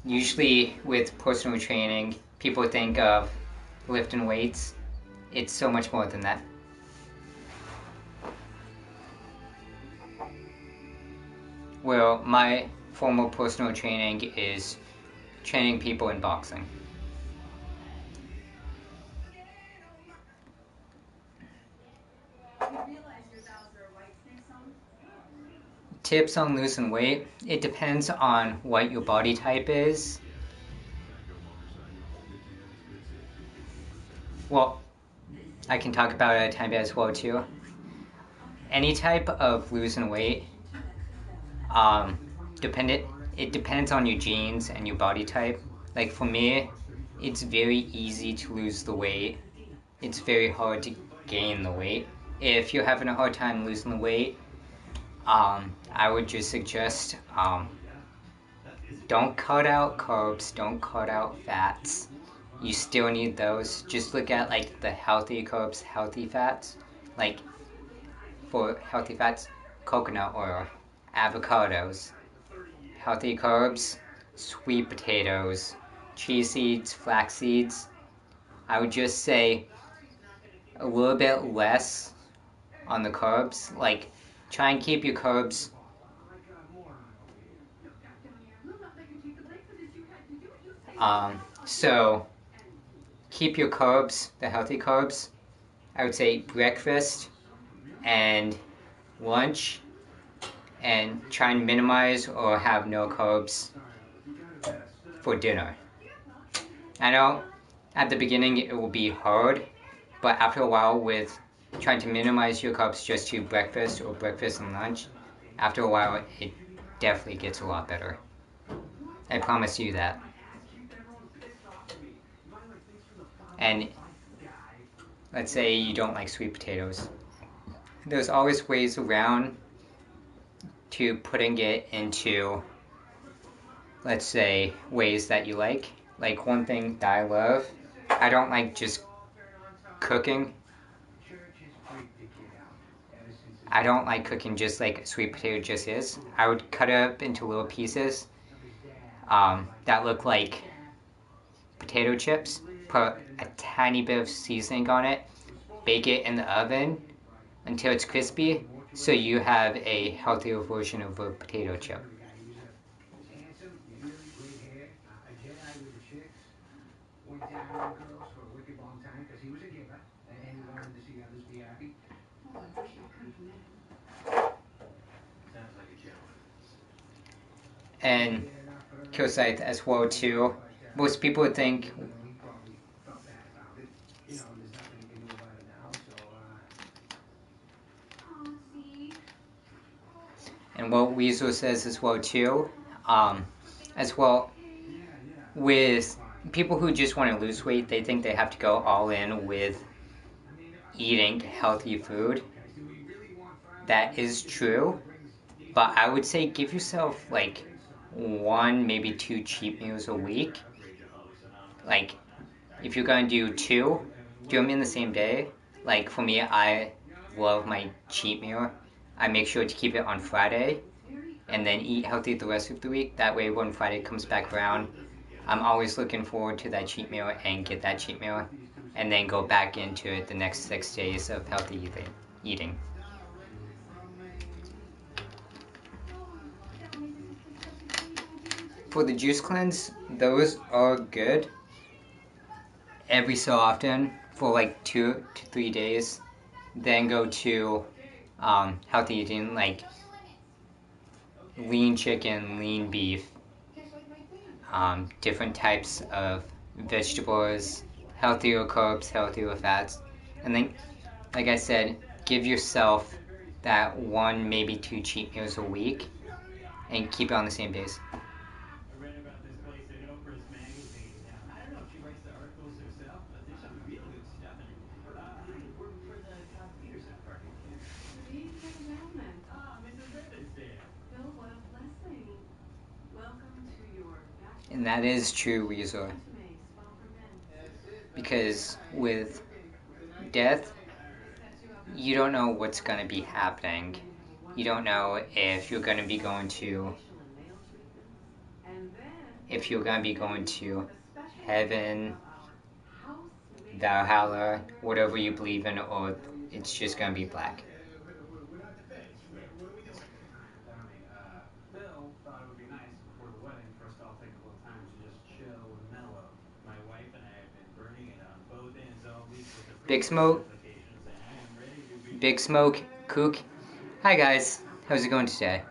Usually with personal training, people think of lifting weights. It's so much more than that. Well, my formal personal training is training people in boxing. Tips on losing weight. It depends on what your body type is. Well, I can talk about it a tiny bit as well too. Any type of losing weight, it depends on your genes and your body type. Like for me, it's very easy to lose the weight. It's very hard to gain the weight. If you're having a hard time losing the weight, I would just suggest don't cut out carbs, don't cut out fats. You still need those. Just look at like the healthy carbs, healthy fats. Like for healthy fats, coconut oil, avocados. Healthy carbs, sweet potatoes, chia seeds, flax seeds. I would just say a little bit less on the carbs. Like try and keep your carbs so keep your carbs, the healthy carbs, I would say breakfast and lunch, and try and minimize or have no carbs for dinner. I know at the beginning it will be hard, but after a while with trying to minimize your carbs just to breakfast or breakfast and lunch, after a while it definitely gets a lot better. I promise you that. And let's say you don't like sweet potatoes. There's always ways around to putting it into, let's say, ways that you like. Like one thing that I love, I don't like just cooking. I don't like cooking just like sweet potato just is. I would cut it up into little pieces that look like potato chips, put a tiny bit of seasoning on it, bake it in the oven until it's crispy, so you have a healthier version of a potato chip. And Killscythe as well too. Most people think and what Weasel says as well too, as well with people who just want to lose weight, they think they have to go all in with eating healthy food. That is true, but I would say give yourself like 1, maybe 2 cheat meals a week. Like if you're gonna do 2, do them in the same day. Like for me, I love my cheat meal. I make sure to keep it on Friday and then eat healthy the rest of the week. That way when Friday comes back around, I'm always looking forward to that cheat meal and get that cheat meal and then go back into it the next 6 days of healthy eating. For the juice cleanse, those are good every so often for like 2 to 3 days. Then go to healthy eating like lean chicken, lean beef, different types of vegetables, healthier carbs, healthier fats. And then, like I said, give yourself that 1, maybe 2 cheat meals a week and keep it on the same days. I read about this place in Oprah's magazine. I don't know if she writes the articles herself, but there's some real good stuff in it. Work for the Todd Peterson Party. Mrs. Evans there. Bill, what a blessing. Welcome to your And that is true, Weasel. Because with death, you don't know what's going to be happening. you don't know if you're gonna be going to heaven, Valhalla, whatever you believe in, or it's just gonna be black. We're not the feds. What are we doing? Donnie, Bill thought it would be nice before the wedding for us to all take a little time to just chill and mellow. My wife and I have been burning it on both ends all week with the Big Smoke, applications, and I am ready to be Big Smoke, Kook. Hi guys, how's it going today? All right,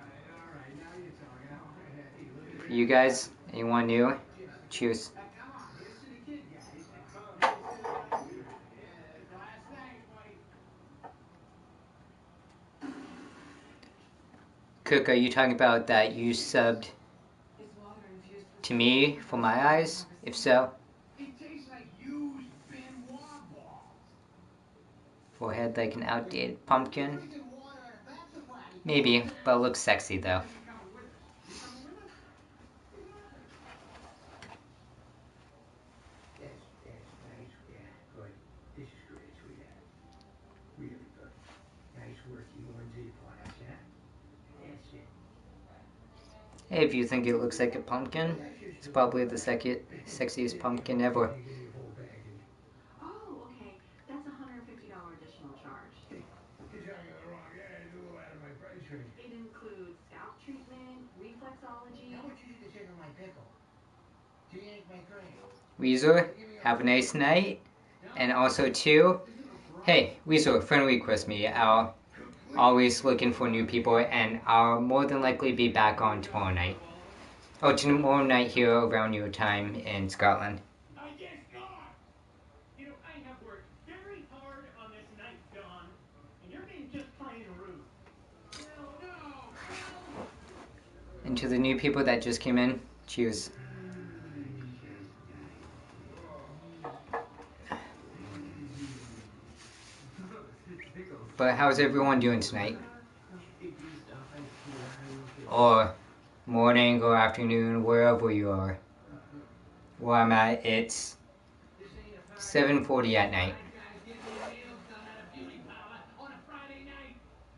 now you're talking. Hey, look at You guys, anyone new? Cheers. Come on, here's to the kid, guys. Here's to the guys. Yeah, last night, buddy. Cook, are you talking about that you subbed to me for my eyes? If so, It tastes like used Benoit balls. forehead like an outdated pumpkin. Drinking water at a bachelor party. Maybe, but it looks sexy though. You coming with us? You coming with us? That's nice. Yeah, good. This is great, sweetheart. Really good. Nice work. You and Z for us, yeah? That's it. Hey, if you think it looks like a pumpkin, it's probably the sexiest pumpkin ever. Oh, okay. That's $150 additional charge. You're talking the wrong guy. It's a little out of my price range. It includes scalp treatment, reflexology. How much you think to take on my pickle? To yank my cream? Weezer, have a nice night. And also too, hey, Weezer, friend request me. I'll always looking for new people, and I'll more than likely be back on tomorrow night. Oh, tomorrow night here around your time in Scotland. I guess not. You know, I have worked very hard on this night, Don, and you're being just plain rude. And to the new people that just came in, cheers. But how's everyone doing tonight? Or morning or afternoon, wherever you are. Where I'm at, it's 7:40 at night.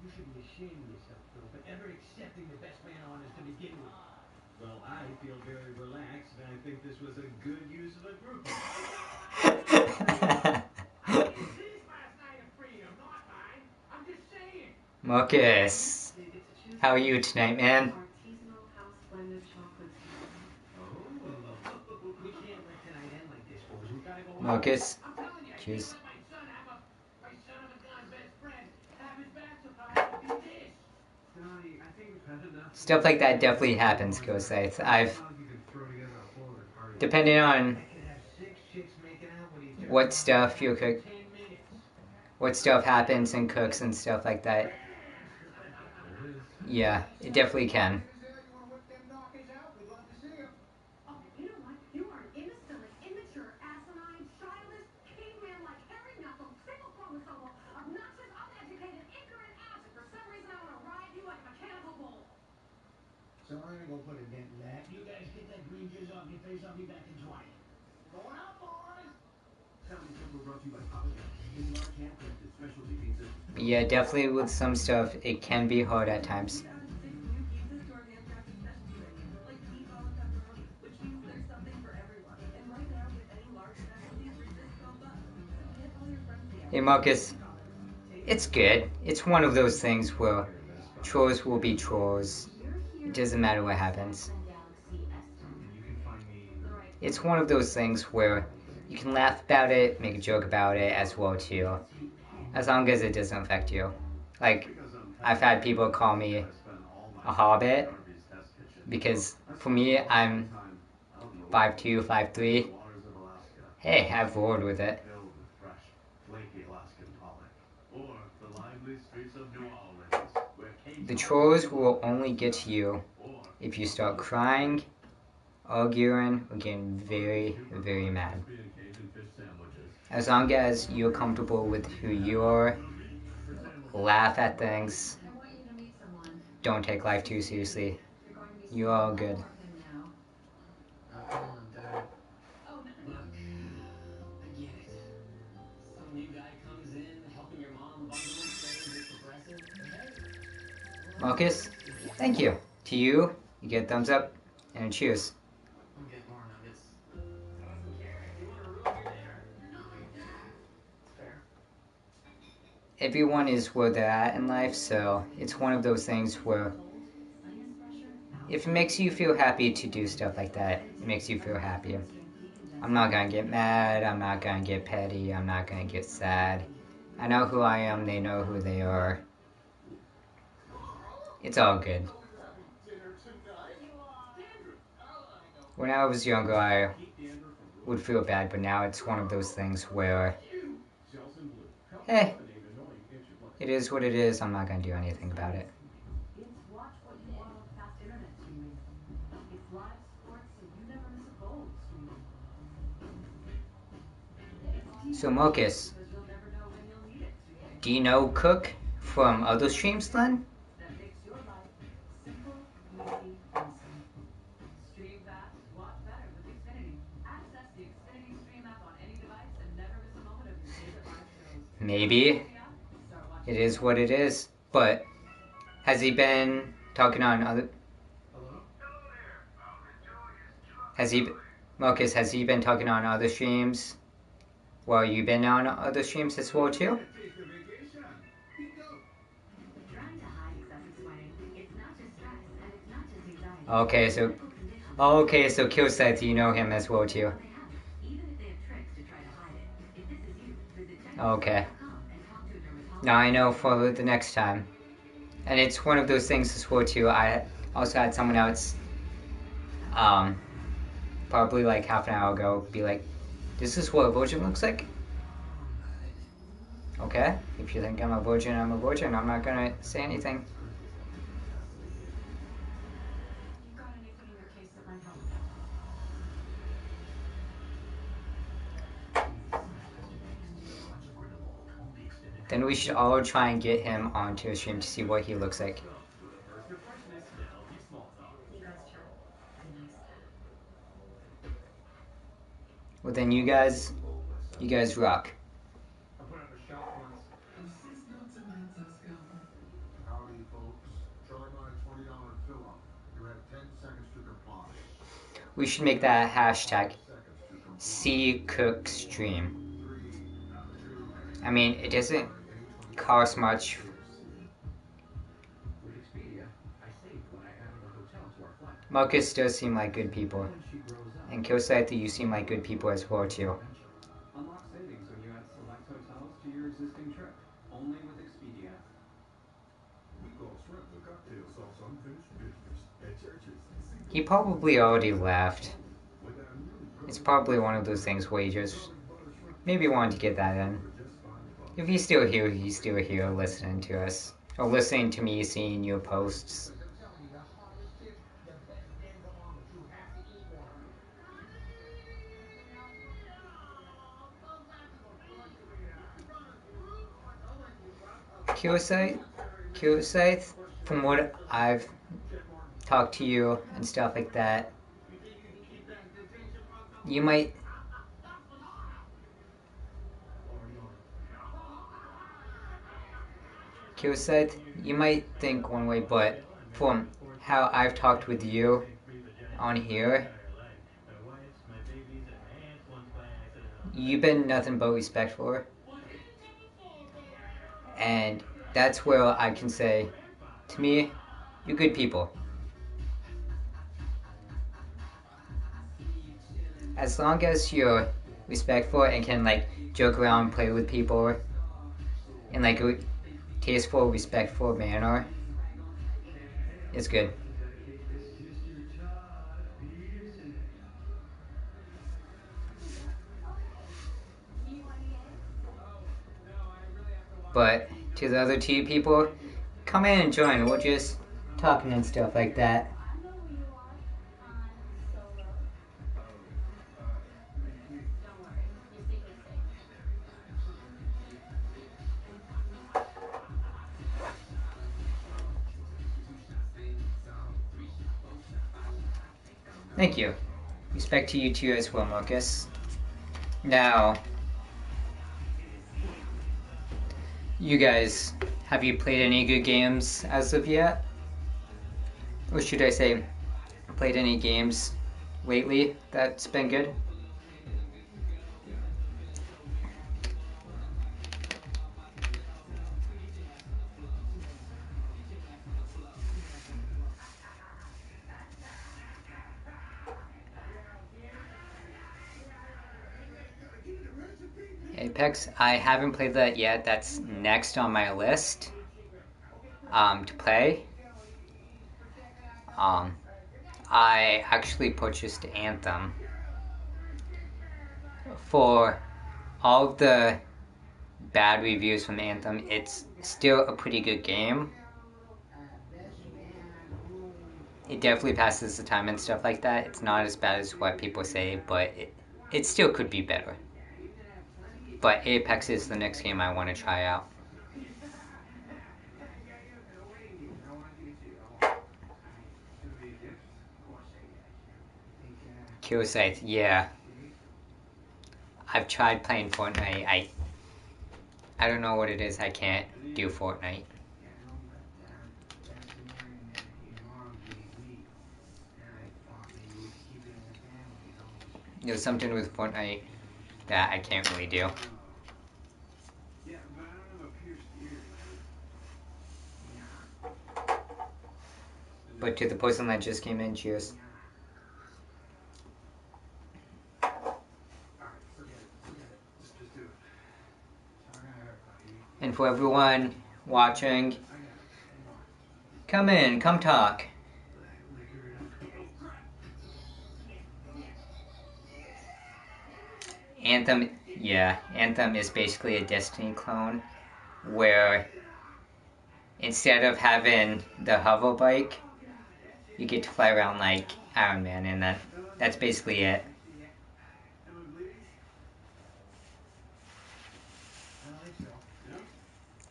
You should be ashamed of yourself, Phil, for ever accepting the best man on us to begin with. Well, I feel very relaxed, and I think this was a good use of a group. Marcus, how are you tonight, man? Artisanal house blended chocolate. We can't let tonight end like this, boys. We gotta go. Marcus, I'm telling you, I cheers. can't let my son of a gun's best friend have his bachelor party be this. Donnie, I think we've had enough. Stuff like that definitely happens, Ghost Lights. I've, You can throw together a forward party. depending on I could have 6 chicks making out with each other. what stuff you cook, 10 minutes. what stuff happens and cooks and stuff like that. Yeah, it definitely can. You wanna whip them knockers out? We'd love to see 'em. Oh, you know what? You are an imbecile, immature, asinine, childless, caveman-like, hairy-knuckled, single-chromosomal, obnoxious, uneducated, ignorant ass. For some reason, I want to ride you like a mechanical bull. So I'm gonna go put a dent in that. You guys get that green jizz off your face. I'll be back in 20. Going out, boys! Sound Temple brought to you by Papa John's. In large hand-printed specialty pizza. Yeah, definitely with some stuff, it can be hard at times. Hey Marcus, it's good. It's one of those things where chores will be chores. It doesn't matter what happens. It's one of those things where you can laugh about it, make a joke about it as well too. As long as it doesn't affect you. Like, I've had people call me a hobbit because for me, I'm 5'2", 5'3". Hey, I've roared with it. The chores will only get to you if you start crying, arguing, or getting very, very mad. As long as you're comfortable with who you are, laugh at things, don't take life too seriously, you're all good. Some new guy comes in, helping your mom bundle, saying he's progressive. Hey, Marcus, thank you. To you, you get a thumbs up and a cheers. I'm getting more nuggets. I don't care if you want to ruin your dinner. It's fair. Everyone is where they're at in life, so it's one of those things where if it makes you feel happy to do stuff like that, it makes you feel happy. I'm not gonna get mad, I'm not gonna get petty, I'm not gonna get sad. I know who I am, they know who they are. It's all good. When I was younger, I would feel bad, but now it's one of those things where, hey, it is what it is, I'm not gonna do anything about it. It's watch what you want on fast internet streaming. It's live sports so you never miss a goal streaming. So Marcus, Because you'll never know when you'll need it streaming. do you know Cook from other streams then? That makes your life simple, easy, awesome. Stream fast, watch better with Xfinity. Access the Xfinity Stream app on any device and never miss a moment of your favorite live shows. Maybe. It is what it is. But has he been talking on other... Marcus, has he been talking on other streams? Well, you've been on other streams as well too? Trying to hide excessive sweating. It's not just stress and it's not just anxiety. Okay, so Killside, you know him as well too. Even if they have tricks to try to hide it. If this is you, visit Okay. and talk to a dermatologist. Now I know for the next time. And it's one of those things as well too. I also had someone else, probably like half an hour ago, be like, this is what a virgin looks like? Okay, if you think I'm a virgin, I'm a virgin. I'm not gonna say anything. You got anything in your case that might help? Then we should all try and get him onto a stream to see what he looks like. Your question is still a few small talk. You guys chill. Be nice. Well then you guys rock. I put on a shelf once. Howdy, folks. Try my $20 fill-up. You have 10 seconds to comply. We should make that hashtag Seconds to comply. CCookStream. 3, 2, I mean, it doesn't cost much. With Expedia, I saved what I had in the hotel to our flight. Marcus does seem like good people. When she grows up, And Killside, you seem like good people as well too. Unlock savings when you add select hotels to your existing trip. Only with Expedia. we go shrimp and cocktail sauce unfinished business at churches. He probably already left. With our new It's probably one of those things where he just butter shrimp, maybe wanted to get that in. just fine. If he's still here listening to us. Or listening to me seeing your posts. Killside, from what I've talked to you and stuff like that, you might... Killside, you might think one way, but from how I've talked with you on here, you've been nothing but respectful. And that's where I can say, to me, you're good people. As long as you're respectful and can like joke around, play with people in like a tasteful, respectful manner, it's good. But to the other two people, come in and join. We're just talking and stuff like that. I know who you are. Solo. Don't worry. Your secret's safe. Thank you. Respect to you too as well, Marcus. Now, you guys, have you played any good games as of yet? or should I say, played any games lately that's been good? Apex, I haven't played that yet. That's next on my list to play. I actually purchased Anthem. For all of the bad reviews from Anthem, it's still a pretty good game. It definitely passes the time and stuff like that. It's not as bad as what people say, but it still could be better. But Apex is the next game I want to try out. Kill Scythe, yeah. I've tried playing Fortnite. I don't know what it is. I can't do Fortnite. There's something with Fortnite that I can't really do. But to the person that just came in, cheers. And for everyone watching, come in, come talk. Anthem, yeah, Anthem is basically a Destiny clone, where instead of having the hover bike, you get to fly around like Iron Man, and that's basically it.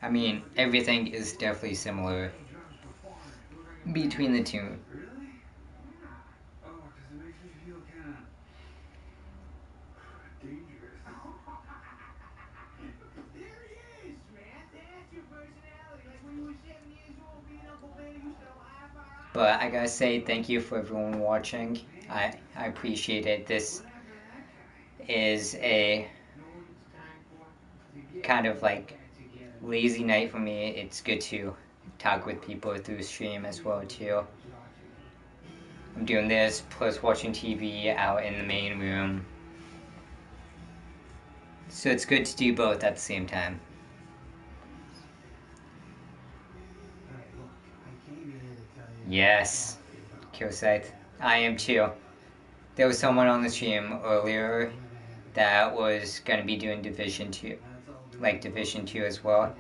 I mean, everything is definitely similar between the two. But I gotta say thank you for everyone watching. I appreciate it. This is a kind of like lazy night for me. It's good to talk with people through stream as well too. I'm doing this plus watching TV out in the main room. So it's good to do both at the same time. Yes, Kill Scythe. I am too. There was someone on the stream earlier that was gonna be doing Division 2, like Division 2 as well.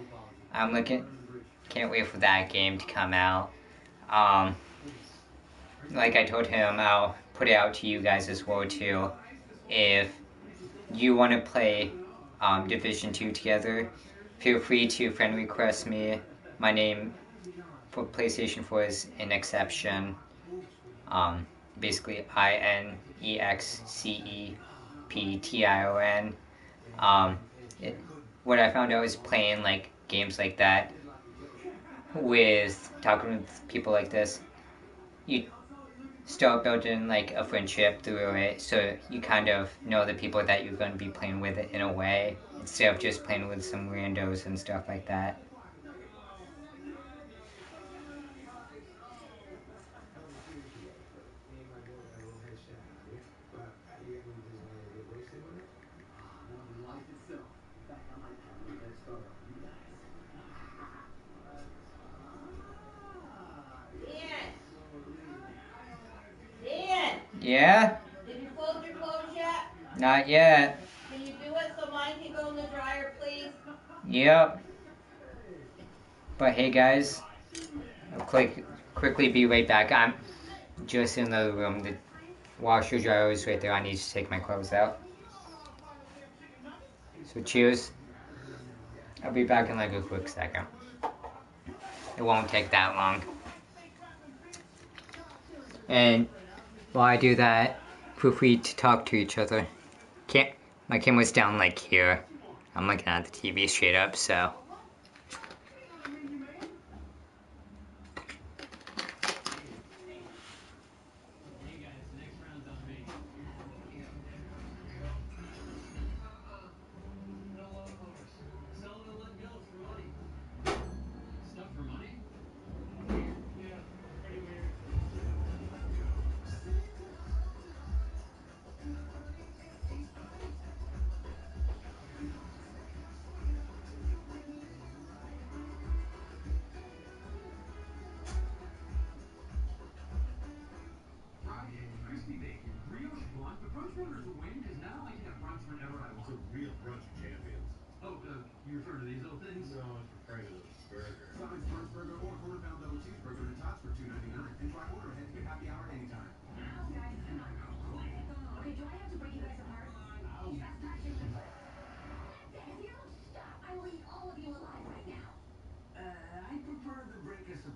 I'm can't wait for that game to come out. Like I told him, I'll put it out to you guys as well too. If you want to play Division 2 together, feel free to friend request me. My name for PlayStation 4 is Inexception. Basically INEXCEPTION. What I found out is playing like games like that with talking with people like this, you start building like a friendship through it, so you kind of know the people that you're going to be playing with in a way, instead of just playing with some randos and stuff like that. Yeah? Did you fold your clothes yet? Not yet. Can you do it so mine can go in the dryer, please? Yep. But hey guys, I'll quickly be right back. I'm just in the room. The washer dryer is right there. I need to take my clothes out. So cheers. I'll be back in like a quick second. It won't take that long. And while I do that, feel free to talk to each other. My camera's down like here. I'm looking at the TV straight up, so.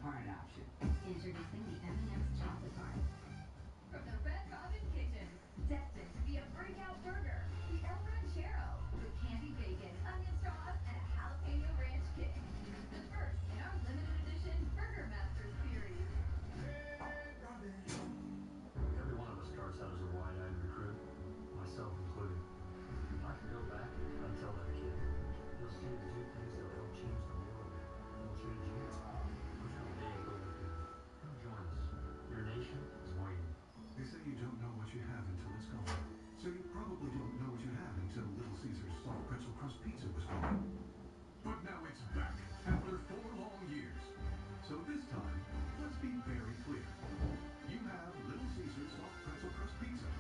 apart option. Introducing the M&M's chocolate bar. From the Red Robin Kitchen, destined to be a breakout burger, the El Ranchero, with candied bacon, onion sauce, and a jalapeno ranch kick. The first in our limited edition Burger Masters series. Every one of us starts out as a wide-eyed recruit, myself included. I can go back and tell that kid. He'll see the two things that'll help change the world. It'll change you. Put your day at Golden Field. Come join us. Your nation is waiting. They say you don't know what you have until it's gone. So you probably don't know what you have until Little Caesar's soft pretzel crust pizza was gone. But now it's back after 4 long years. So this time, let's be very clear. You have Little Caesar's soft pretzel crust pizza.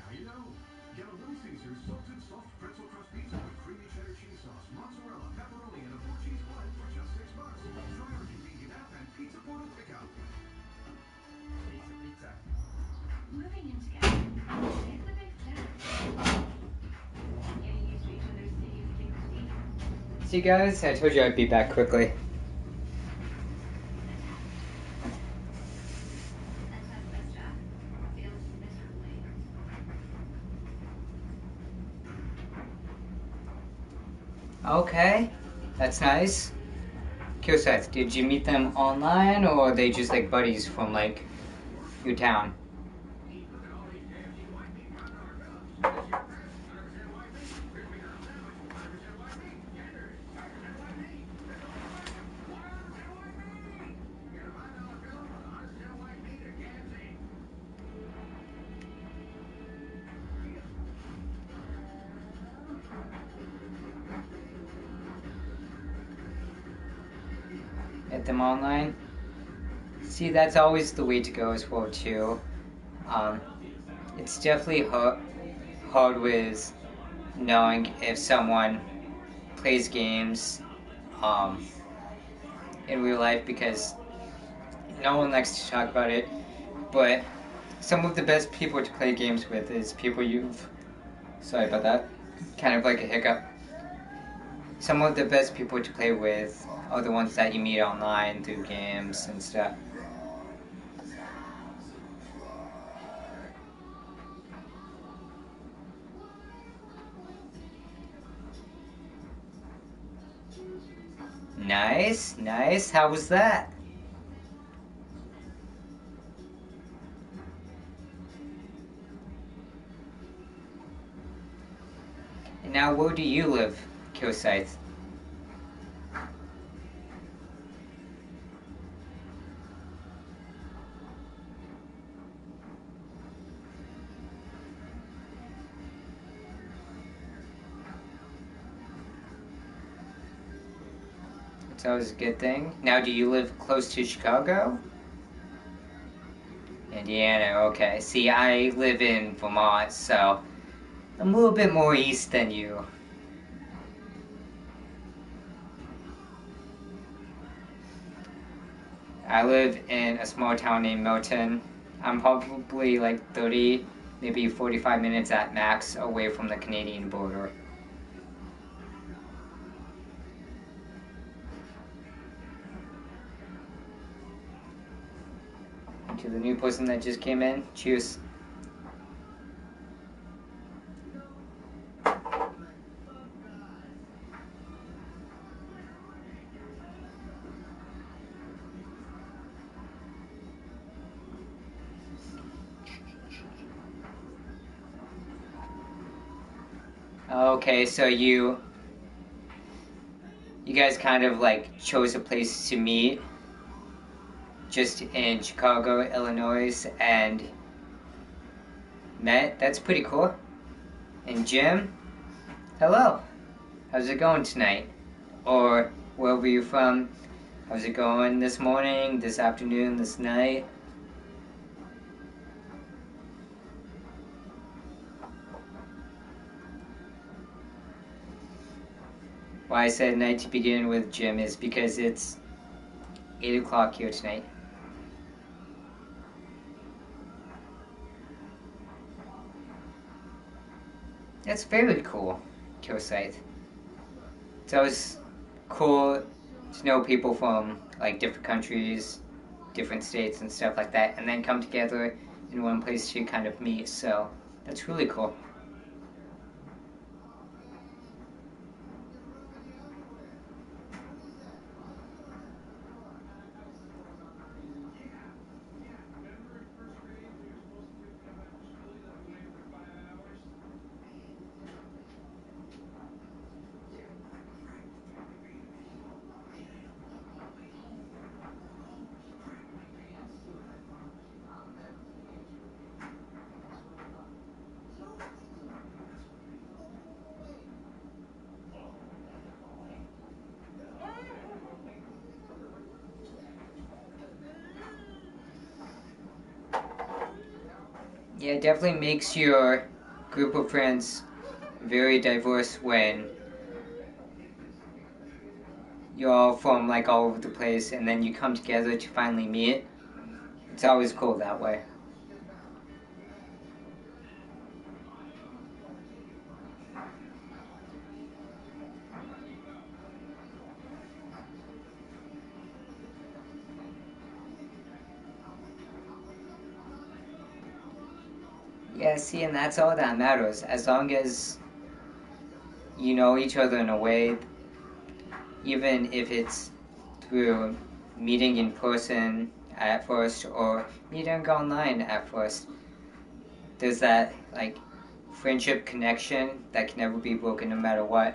Now you know. Get a Little Caesar's salted soft pretzel crust pizza with creamy cheddar cheese sauce, mozzarella, pepperoni, and a 4-cheese blend for just $6. Try our convenient app and Pizza Portal pickup. Pizza. Moving in together, it's a big step. Getting used to each other's cities can be. See guys, I told you I'd be back quickly. Okay, that's nice. Killseth, did you meet them online or are they just like buddies from like your town? At them online. See, that's always the way to go as well too. It's definitely hard with knowing if someone plays games in real life because no one likes to talk about it. But some of the best people to play games with is people sorry about that, kind of like a hiccup. Some of the best people to play with are the ones that you meet online through games and stuff. Nice, nice. How was that? And now, where do you live, Killsith? That's always a good thing. Now, do you live close to Chicago? Indiana, okay. See, I live in Vermont, so I'm a little bit more east than you. I live in a small town named Milton. I'm probably like 30, maybe 45 minutes at max away from the Canadian border. To the new person that just came in, cheers. Okay, so you guys kind of like chose a place to meet just in Chicago, Illinois, and met. That's pretty cool. And Jim, hello. How's it going tonight? Or wherever you're from, how's it going this morning, this afternoon, this night? Why I said night to begin with, Jim, is because it's 8 o'clock here tonight. That's very cool, Killsith. It's always cool to know people from like different countries, different states and stuff like that, and then come together in one place to kind of meet. So that's really cool. Remember in first grade we were supposed to pick me up after school? You let me wait for 5 hours? Yeah, it definitely makes your group of friends very diverse when you're all from like all over the place and then you come together to finally meet. It's always cool that way. Yeah, see, and that's all that matters. As long as you know each other in a way, even if it's through meeting in person at first or meeting online at first, there's that like friendship connection that can never be broken no matter what.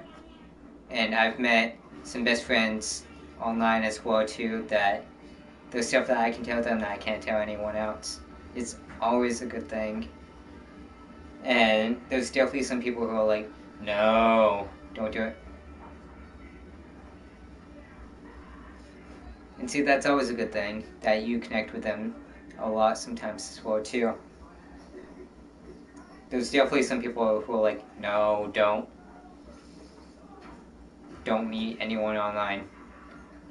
And I've met some best friends online as well too, that there's stuff that I can tell them that I can't tell anyone else. It's always a good thing. And there's definitely some people who are like, no, don't do it. And see, that's always a good thing, that you connect with them a lot sometimes as well too. There's definitely some people who are like, no, don't meet anyone online.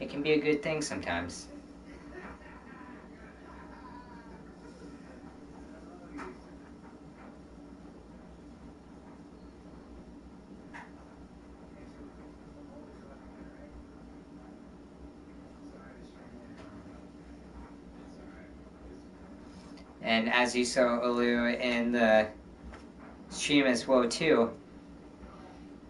It can be a good thing sometimes. And as you saw earlier in the stream as well too,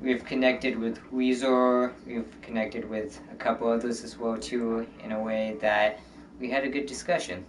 we've connected with Weezer, we've connected with a couple others as well too, in a way that we had a good discussion.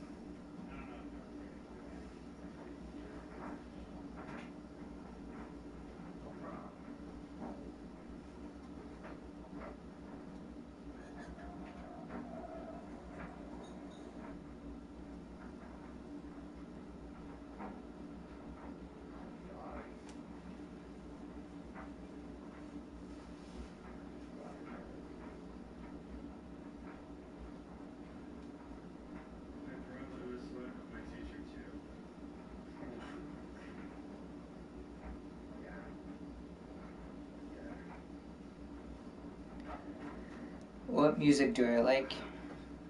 What music do I like?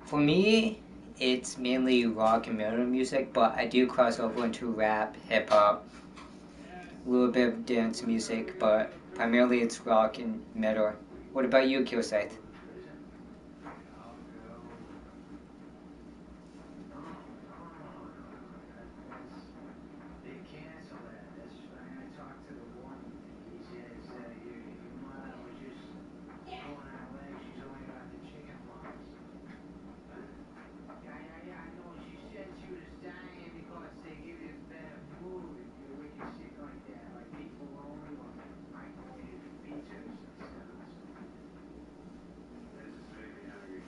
For me, it's mainly rock and metal music, but I do cross over into rap, hip-hop, a little bit of dance music, but primarily it's rock and metal. What about you, Killscythe? They canceled that. That's I talked to the woman. He says your mother was just going her leg. She's only got the chicken pox. Yeah. I know. She said she was dying because they give you better food when you're sick like that. Like people only or microwave pizzas and stuff. That just made me hungry.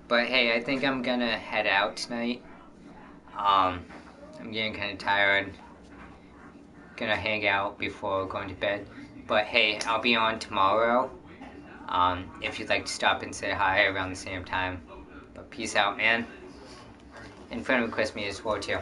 But hey, I think I'm gonna head out tonight. I'm getting kind of tired. Gonna hang out before going to bed. But hey, I'll be on tomorrow. If you'd like to stop and say hi around the same time. But peace out, man. And friend request me as well too.